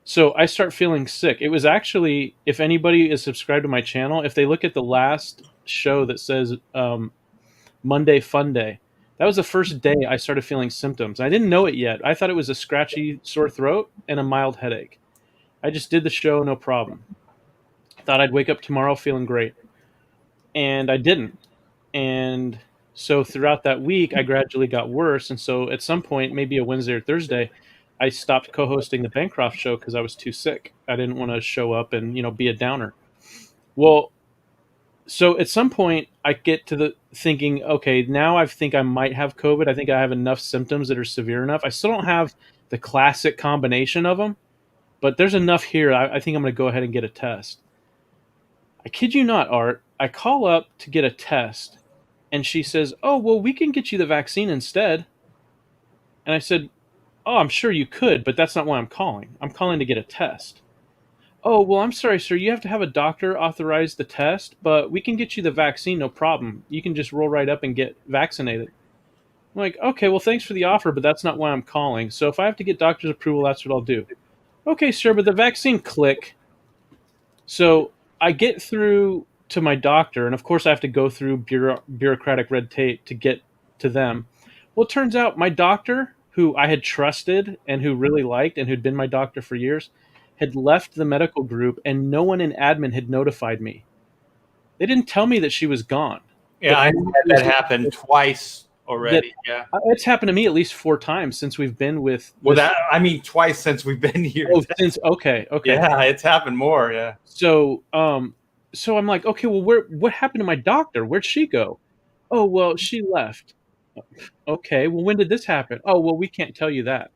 So I start feeling sick. It was actually, if anybody is subscribed to my channel, if they look at the last show that says Monday Fun Day, that was the first day I started feeling symptoms. I didn't know it yet. I thought it was a scratchy sore throat and a mild headache. I just did the show, no problem. Thought I'd wake up tomorrow feeling great. And I didn't. And so throughout that week, I gradually got worse. And so at some point, maybe a Wednesday or Thursday, I stopped co-hosting the Bancroft show because I was too sick. I didn't want to show up and, be a downer. Well, so at some point I get to the thinking, okay, now I think I might have COVID. I think I have enough symptoms that are severe enough. I still don't have the classic combination of them, but there's enough here. I think I'm going to go ahead and get a test. I kid you not, Art. I call up to get a test, and she says, oh, well, we can get you the vaccine instead. And I said, oh, I'm sure you could, but that's not why I'm calling. I'm calling to get a test. Oh, well, I'm sorry, sir. You have to have a doctor authorize the test, but we can get you the vaccine, no problem. You can just roll right up and get vaccinated. I'm like, okay, well, thanks for the offer, but that's not why I'm calling. So if I have to get doctor's approval, that's what I'll do. Okay, sir, but the vaccine, click. So I get through to my doctor, and of course I have to go through bureaucratic red tape to get to them. Well, it turns out my doctor, who I had trusted and who really liked and who'd been my doctor for years, had left the medical group, and no one in admin had notified me. They didn't tell me that she was gone. Yeah, I had that happen twice already. Yeah, it's happened to me at least 4 times since we've been with. Well, twice since we've been here. Oh, since okay. Yeah, it's happened more. Yeah. So, so I'm like, okay, well, what happened to my doctor? Where'd she go? Oh, well, she left. Okay, well, when did this happen? Oh, well, we can't tell you that.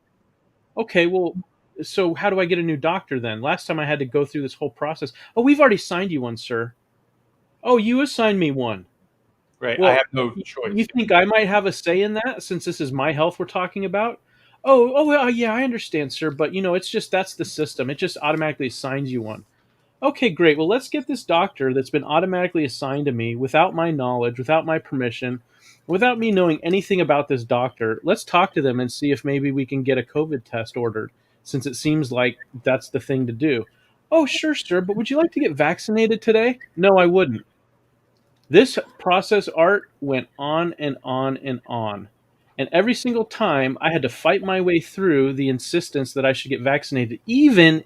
Okay, well, so how do I get a new doctor then? Last time I had to go through this whole process. Oh, we've already signed you one, sir. Oh, you assigned me one. Right. Well, I have no choice. You think I might have a say in that since this is my health we're talking about? Oh, well, yeah, I understand, sir, but it's just that's the system. It just automatically assigns you one. Okay, great. Well, let's get this doctor that's been automatically assigned to me without my knowledge, without my permission, without me knowing anything about this doctor. Let's talk to them and see if maybe we can get a COVID test ordered, since it seems like that's the thing to do. Oh, sure, sir, but would you like to get vaccinated today? No, I wouldn't. This process, Art, went on and on and on. And every single time I had to fight my way through the insistence that I should get vaccinated, even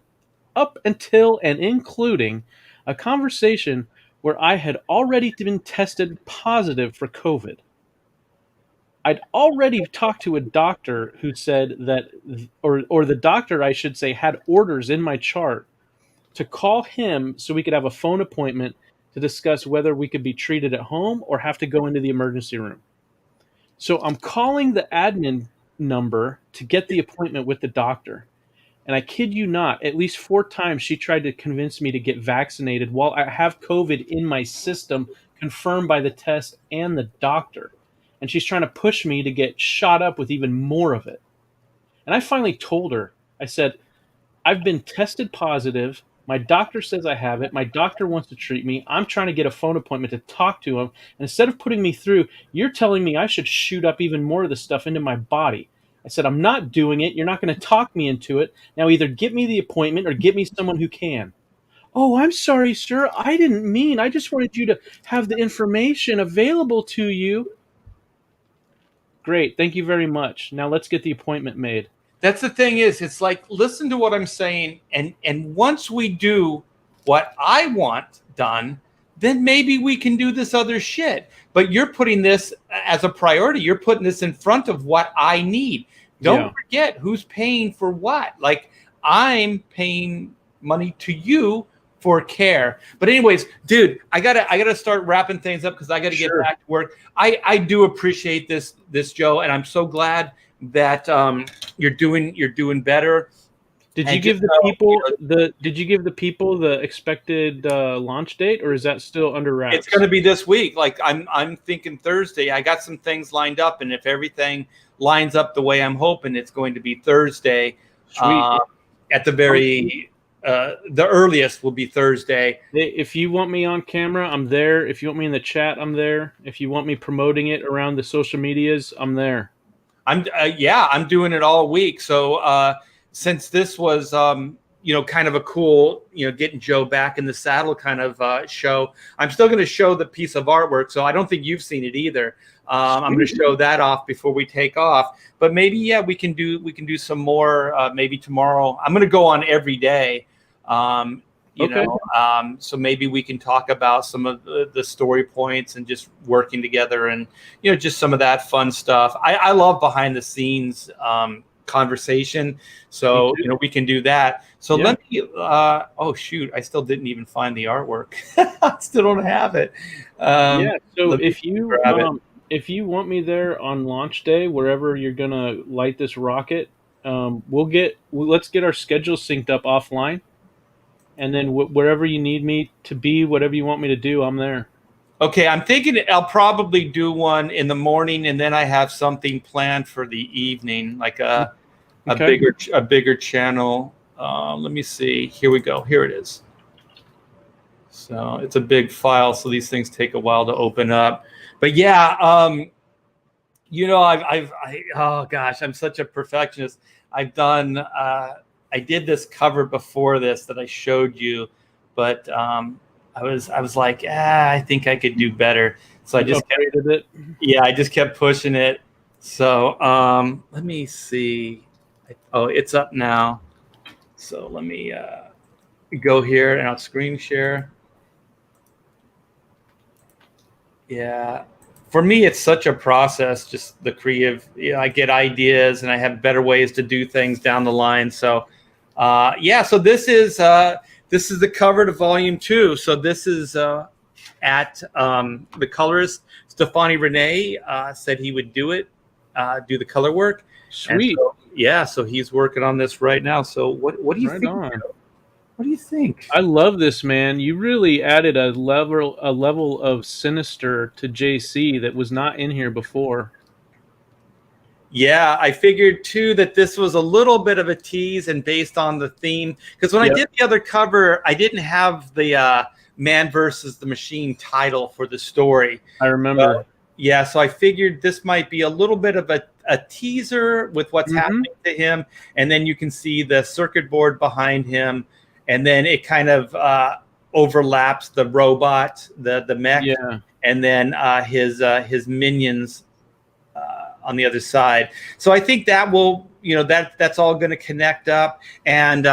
up until and including a conversation where I had already been tested positive for COVID. I'd already talked to a doctor who said that, or the doctor, I should say, had orders in my chart to call him so we could have a phone appointment to discuss whether we could be treated at home or have to go into the emergency room. So I'm calling the admin number to get the appointment with the doctor. And I kid you not, at least 4 times she tried to convince me to get vaccinated while I have COVID in my system, confirmed by the test and the doctor. And she's trying to push me to get shot up with even more of it. And I finally told her, I said, I've been tested positive. My doctor says I have it. My doctor wants to treat me. I'm trying to get a phone appointment to talk to him. And instead of putting me through, you're telling me I should shoot up even more of the stuff into my body. I said, I'm not doing it. You're not going to talk me into it. Now either get me the appointment or get me someone who can. Oh, I'm sorry, sir. I didn't mean. I just wanted you to have the information available to you. Great. Thank you very much. Now let's get the appointment made. That's the thing is, it's like, listen to what I'm saying. And once we do what I want done, then maybe we can do this other shit. But you're putting this as a priority. You're putting this in front of what I need. Don't forget who's paying for what. Like, I'm paying money to you for care. But anyways, dude, I gotta start wrapping things up because I gotta get back to work. I do appreciate this, Joe, and I'm so glad that you're doing better. Did you give the people the expected launch date, or is that still under wraps? It's going to be this week. Like I'm thinking Thursday. I got some things lined up, and if everything lines up the way I'm hoping, it's going to be Thursday. Sweet. At the very the earliest will be Thursday. If you want me on camera, I'm there. If you want me in the chat, I'm there. If you want me promoting it around the social medias, I'm there. I'm doing it all week. So since this was kind of a cool, getting Joe back in the saddle kind of show, I'm still going to show the piece of artwork. So I don't think you've seen it either. I'm going to show that off before we take off. But maybe we can do some more. Maybe tomorrow. I'm going to go on every day. So maybe we can talk about some of the story points and just working together and, just some of that fun stuff. I love behind the scenes conversation. So, we can do that. So let me, oh shoot, I still didn't even find the artwork. I still don't have it. So if you want me there on launch day, wherever you're going to light this rocket, let's get our schedule synced up offline. And then wherever you need me to be, whatever you want me to do, I'm there. Okay, I'm thinking I'll probably do one in the morning, and then I have something planned for the evening, like a bigger channel. Let me see. Here we go. Here it is. So it's a big file, so these things take a while to open up. But oh gosh, I'm such a perfectionist. I've done. I did this cover before this that I showed you, but I was like, I think I could do better. So I just kept pushing it. So let me see. Oh, it's up now. So let me go here and I'll screen share. Yeah. For me, it's such a process, just the creative, I get ideas and I have better ways to do things down the line. So so this is the cover to volume 2. So this is at the colorist Stefani Renee said he would do the color work. Sweet. So he's working on this right now. So what do you think? What do you think? I love this, man. You really added a level of sinister to JC that was not in here before. Yeah, I figured too that this was a little bit of a tease and based on the theme. Because when I did the other cover, I didn't have the Man versus the Machine title for the story. I remember. So I figured this might be a little bit of a teaser with what's happening to him. And then you can see the circuit board behind him. And then it kind of overlaps the robot, the mech. Yeah. And then his minions on the other side. So I think that will, that's all going to connect up, and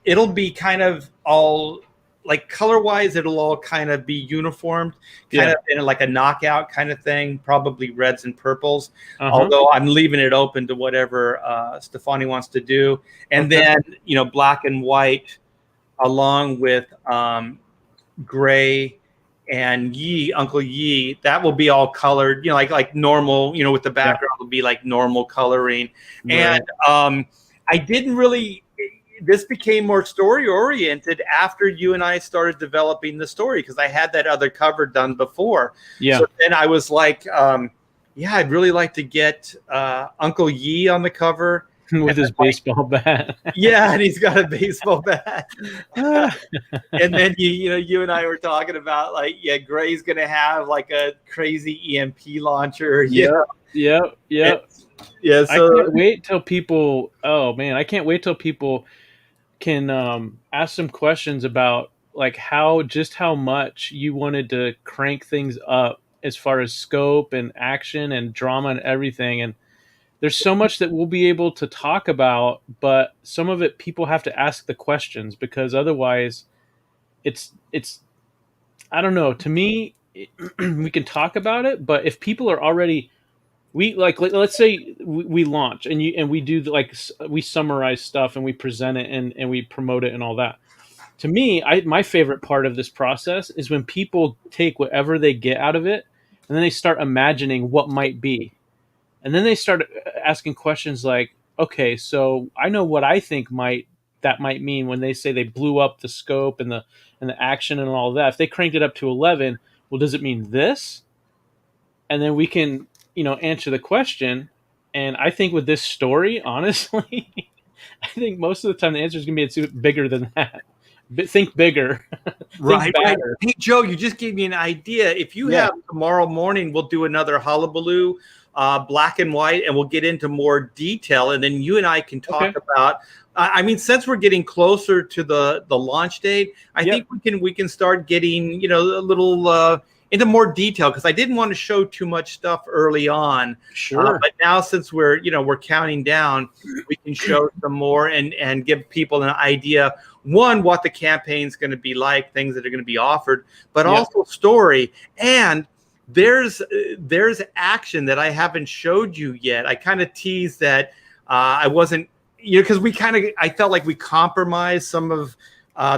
it'll be kind of all like color wise, it'll all kind of be uniformed, kind of in like a knockout kind of thing, probably reds and purples. Although I'm leaving it open to whatever Stefani wants to do. And then, black and white along with gray and Uncle Yi, that will be all colored, like normal, with the background will be like normal coloring. Right. And I didn't really, this became more story oriented after you and I started developing the story, because I had that other cover done before. Yeah. So then I was like, I'd really like to get Uncle Yi on the cover. With his baseball bat. Yeah, and he's got a baseball bat. And then you and I were talking about like, Gray's gonna have like a crazy EMP launcher. Yeah. So I can't wait till people. Oh man, I can't wait till people can ask some questions about like how much you wanted to crank things up as far as scope and action and drama and everything. And there's so much that we'll be able to talk about, but some of it people have to ask the questions, because otherwise it's I don't know. To me, we can talk about it, but if people are already, let's say we launch and we do we summarize stuff and we present it and we promote it and all that. To me, my favorite part of this process is when people take whatever they get out of it and then they start imagining what might be. And then they start asking questions like, okay, so I know what I think that might mean when they say they blew up the scope and the action and all that. If they cranked it up to 11, well, does it mean this? And then we can, answer the question. And I think with this story, honestly, I think most of the time the answer is going to be bigger than that. Think bigger. Right. Hey, Joe, you just gave me an idea. If you have tomorrow morning, we'll do another hullaballoo, black and white, and we'll get into more detail. And then you and I can talk about, since we're getting closer to the launch date, I think we can start getting, a little into more detail, because I didn't want to show too much stuff early on. Sure. But now since we're counting down, we can show some more and give people an idea, one, what the campaign's going to be like, things that are going to be offered, but also story. And there's action that I haven't showed you yet. I kind of teased that I wasn't, because I felt like we compromised some of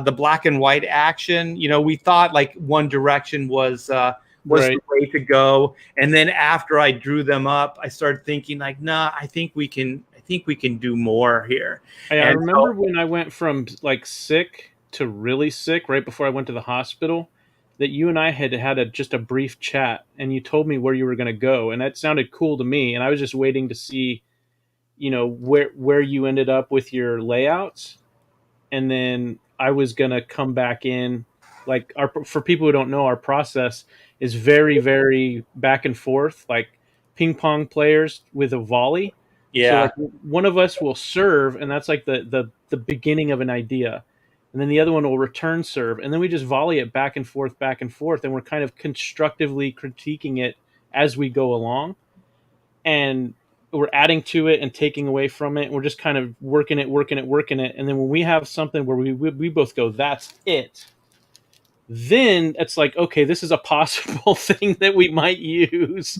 the black and white action. We thought like one direction was the way to go, and then after I drew them up, I started thinking like, nah, I think we can do more here. I remember when I went from like sick to really sick right before I went to the hospital, that you and I had just a brief chat, and you told me where you were going to go, and that sounded cool to me, and I was just waiting to see, where you ended up with your layouts, and then I was going to come back in. Like for people who don't know, our process is very, very back and forth, like ping pong players with a volley. Yeah. So like one of us will serve, and that's like the beginning of an idea. And then the other one will return serve. And then we just volley it back and forth. And we're kind of constructively critiquing it as we go along. And we're adding to it and taking away from it. We're just kind of working it. And then when we have something where we both go, that's it, then it's like, okay, this is a possible thing that we might use.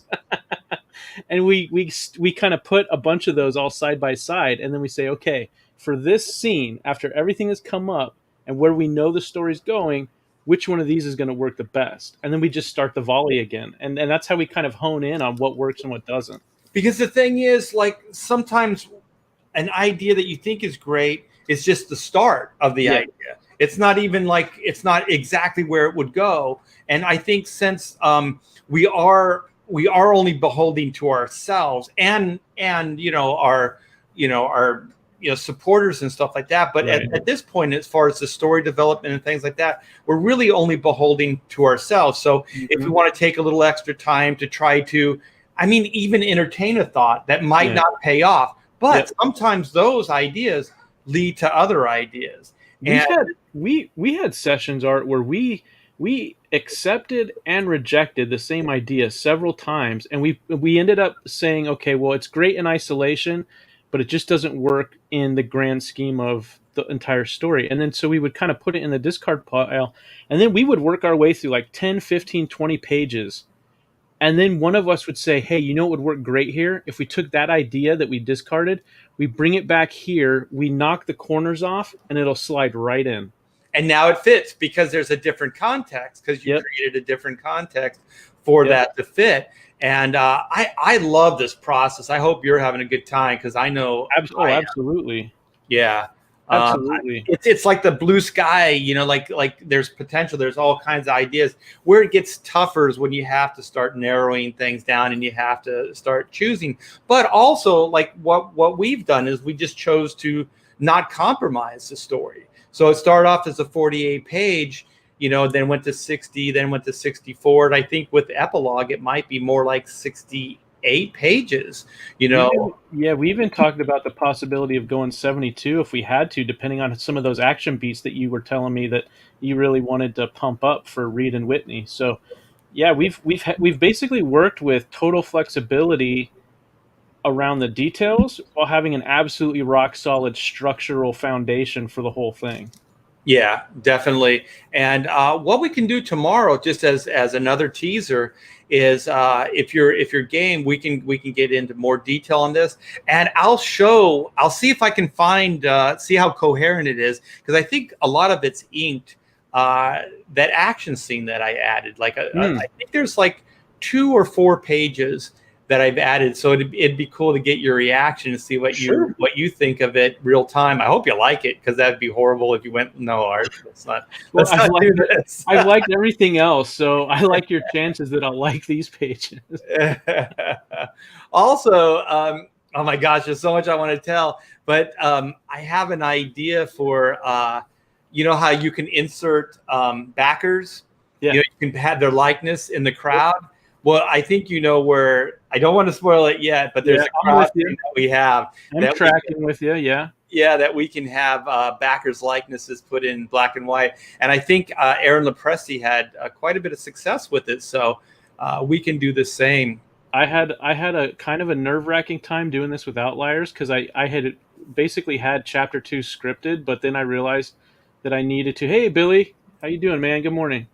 And we kind of put a bunch of those all side by side. And then we say, okay, for this scene, after everything has come up and where we know the story's going, which one of these is going to work the best? And then we just start the volley again. And that's how we kind of hone in on what works and what doesn't. Because the thing is, like, sometimes an idea that you think is great is just the start of the idea. It's not even like, it's not exactly where it would go. And I think since we are only beholden to ourselves and our supporters and stuff like that. But at this point, as far as the story development and things like that, we're really only beholden to ourselves. So if we want to take a little extra time to try to, even entertain a thought that might not pay off, but sometimes those ideas lead to other ideas. We had sessions, Art, where we we accepted and rejected the same idea several times, and we ended up saying, okay, well, it's great in isolation, but it just doesn't work in the grand scheme of the entire story. And then so we would kind of put it in the discard pile, and then we would work our way through like 10, 15, 20 pages. And then one of us would say, hey, you know what would work great here? If we took that idea that we discarded, we bring it back here, we knock the corners off, and it'll slide right in. And now it fits because there's a different context, because you Yep. created a different context for Yep. that to fit. And I love this process. I hope you're having a good time, because I know Oh, I am. absolutely. Yeah. Absolutely. It's like the blue sky, like there's potential. There's all kinds of ideas. Where it gets tougher is when you have to start narrowing things down and you have to start choosing. But also, like what we've done is we just chose to not compromise the story. So it started off as a 48 page, then went to 60, then went to 64. And I think with epilogue, it might be more like 68 pages, We even talked about the possibility of going 72 if we had to, depending on some of those action beats that you were telling me that you really wanted to pump up for Reed and Whitney. So, yeah, we've basically worked with total flexibility around the details while having an absolutely rock solid structural foundation for the whole thing. Yeah, definitely. And what we can do tomorrow, just as another teaser, is if you're game, we can get into more detail on this, and I'll see if I can find see how coherent it is, because I think a lot of it's inked. That action scene that I added, like I think there's like 2 or 4 pages that I've added. So it'd be cool to get your reaction and see what you think of it real time. I hope you like it, because that'd be horrible if you went, no, Art, let's not do this. I've liked everything else, so I like your chances that I'll like these pages. Also, oh my gosh, there's so much I want to tell, but I have an idea for, how you can insert backers. Yeah. You can have their likeness in the crowd. Well, I think where, I don't want to spoil it yet, but there's a crowd that we have. I'm tracking with you, yeah. Yeah, that we can have backers' likenesses put in black and white. And I think Aaron Lepresti had quite a bit of success with it, so we can do the same. I had a kind of a nerve-wracking time doing this with Outliers, because I had basically had chapter 2 scripted, but then I realized that I needed to, hey, Billy, how you doing, man? Good morning.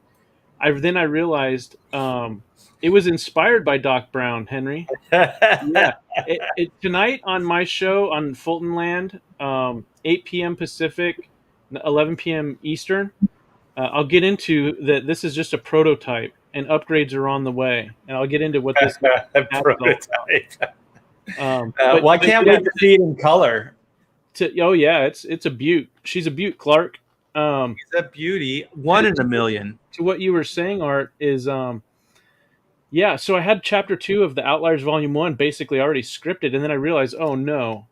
I realized it was inspired by Doc Brown, Henry. Yeah. Tonight on my show on Fulton Land, 8 p.m. Pacific, 11 p.m. Eastern, I'll get into that. This is just a prototype, and upgrades are on the way. And I'll get into what this prototype. Why can't we see it in color? It's a beaut. She's a beaut, Clark. She's a beauty. 1 in a million. To what you were saying, Art, is so I had chapter 2 of the Outliers Volume 1 basically already scripted, and then I realized, oh no,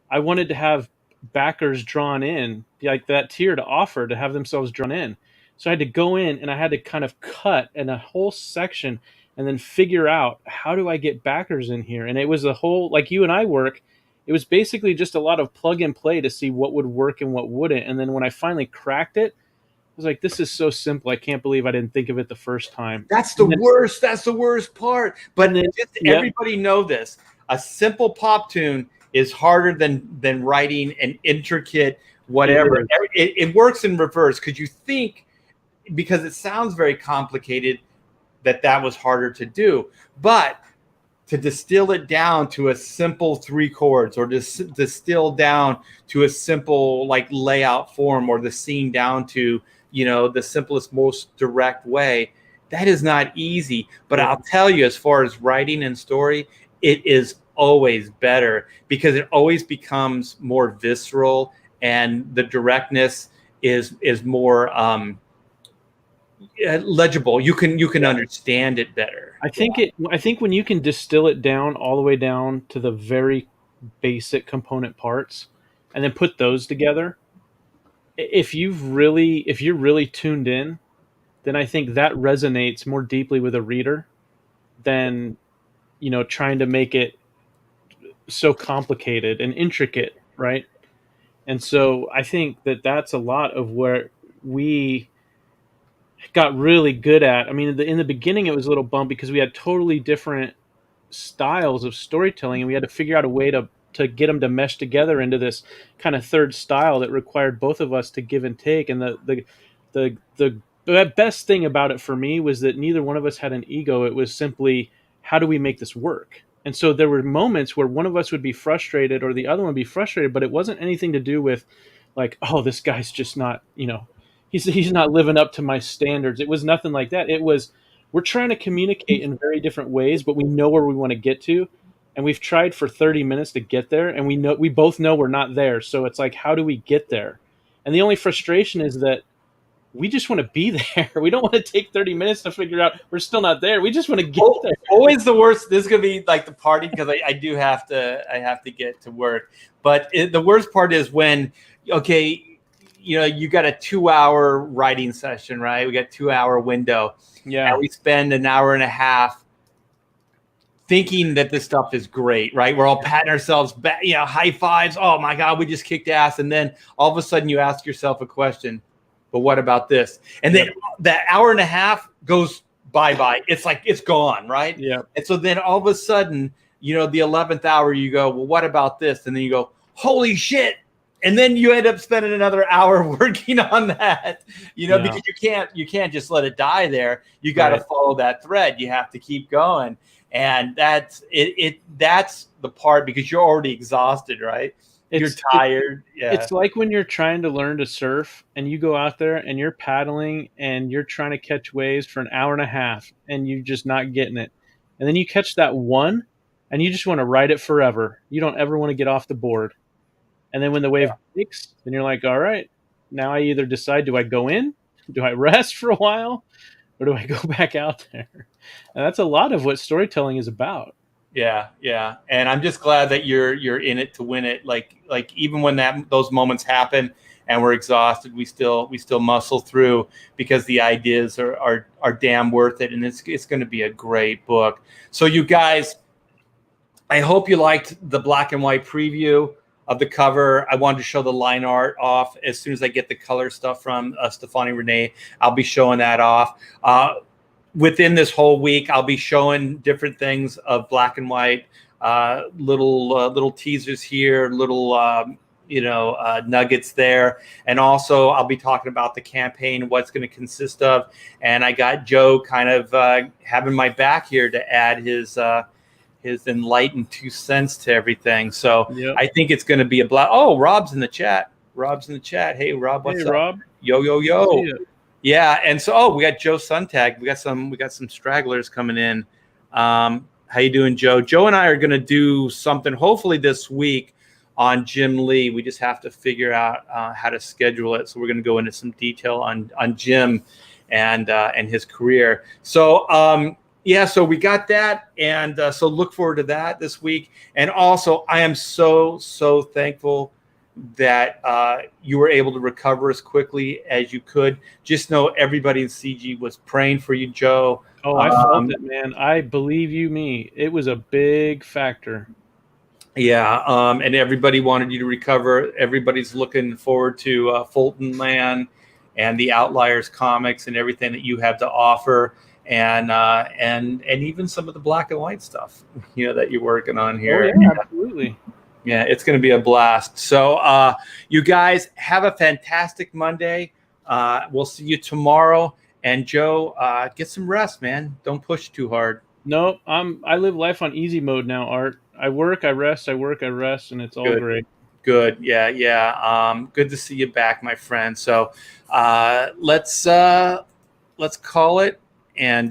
I wanted to have backers drawn in, like that tier to offer, to have themselves drawn in. So I had to go in and I had to kind of cut in a whole section and then figure out, how do I get backers in here? And it was a whole, like you and I work, it was basically just a lot of plug and play to see what would work and what wouldn't. And then when I finally cracked it, I was like, this is so simple. I can't believe I didn't think of it the first time. That's the worst. That's the worst part. But everybody know this. A simple pop tune is harder than writing an intricate whatever. It works in reverse, because you think, because it sounds very complicated, that was harder to do. But to distill it down to a simple 3 chords, or to distill down to a simple like layout form, or the scene down to the simplest, most direct way, that is not easy. But I'll tell you, as far as writing and story, it is always better, because it always becomes more visceral, and the directness is more legible. You can understand it better. I think when you can distill it down all the way down to the very basic component parts, and then put those together, if you're really tuned in, then I think that resonates more deeply with a reader than trying to make it so complicated and intricate, right? And so I think that that's a lot of where we got really good at. I mean, in the beginning, it was a little bump because we had totally different styles of storytelling, and we had to figure out a way to get them to mesh together into this kind of third style that required both of us to give and take. And the best thing about it for me was that neither one of us had an ego. It was simply, how do we make this work? And so there were moments where one of us would be frustrated or the other one would be frustrated, but it wasn't anything to do with like, oh, this guy's just not, he's not living up to my standards. It was nothing like that. It was, we're trying to communicate in very different ways, but we know where we want to get to, and we've tried for 30 minutes to get there, and we both know we're not there. So it's like, how do we get there? And the only frustration is that we just want to be there. We don't want to take 30 minutes to figure out we're still not there. We just want to get there. Always the worst. This is gonna be like the party because I do have to get to work. But the worst part is when, okay, you got a 2-hour writing session, right? We got 2-hour window. Yeah. And we spend an hour and a half thinking that this stuff is great, right? We're all patting ourselves back, high fives. Oh my God, we just kicked ass. And then all of a sudden you ask yourself a question, but what about this? And then that hour and a half goes bye-bye. It's like, it's gone, right? Yeah. And so then all of a sudden, the 11th hour, you go, well, what about this? And then you go, holy shit. And then you end up spending another hour working on that, because you can't just let it die there. You got to follow that thread. You have to keep going. And that's it. That's the part, because you're already exhausted, right? You're tired. It's like when you're trying to learn to surf and you go out there and you're paddling and you're trying to catch waves for an hour and a half and you're just not getting it. And then you catch that one and you just want to ride it forever. You don't ever want to get off the board. And then when the wave breaks, then you're like, all right, now I either decide, do I go in? Do I rest for a while? Or do I go back out there? And that's a lot of what storytelling is about. Yeah. And I'm just glad that you're in it to win it. Like even when those moments happen and we're exhausted, we still muscle through because the ideas are damn worth it. And it's going to be a great book. So you guys, I hope you liked the black and white preview of the cover. I wanted to show the line art off. As soon as I get the color stuff from Stefani Renee, I'll be showing that off. Within this whole week, I'll be showing different things of black and white, little teasers here, little nuggets there, and also I'll be talking about the campaign, what it's going to consist of. And I got Joe kind of having my back here to add his enlightened 2 cents to everything. So I think it's going to be a blast. Oh, Rob's in the chat. Hey, Rob, what's up? Rob. Yo. Yeah, and so we got Joe Suntag. We got some stragglers coming in. How you doing, Joe? Joe and I are going to do something hopefully this week on Jim Lee. We just have to figure out how to schedule it. So we're going to go into some detail on Jim and his career. So so we got that, and so look forward to that this week. And also, I am so thankful that you were able to recover as quickly as you could. Just know everybody in CG was praying for you, Joe. Oh, I felt it, man. I believe you me. It was a big factor. Yeah, and everybody wanted you to recover. Everybody's looking forward to Fulton Land and the Outliers comics and everything that you have to offer, and even some of the black and white stuff, that you're working on here. Oh, yeah, absolutely. Yeah, it's going to be a blast. So you guys have a fantastic Monday. We'll see you tomorrow. And Joe, get some rest, man. Don't push too hard. No, I live life on easy mode now, Art. I work, I rest, and it's all great. Good. Yeah. Good to see you back, my friend. So let's call it. And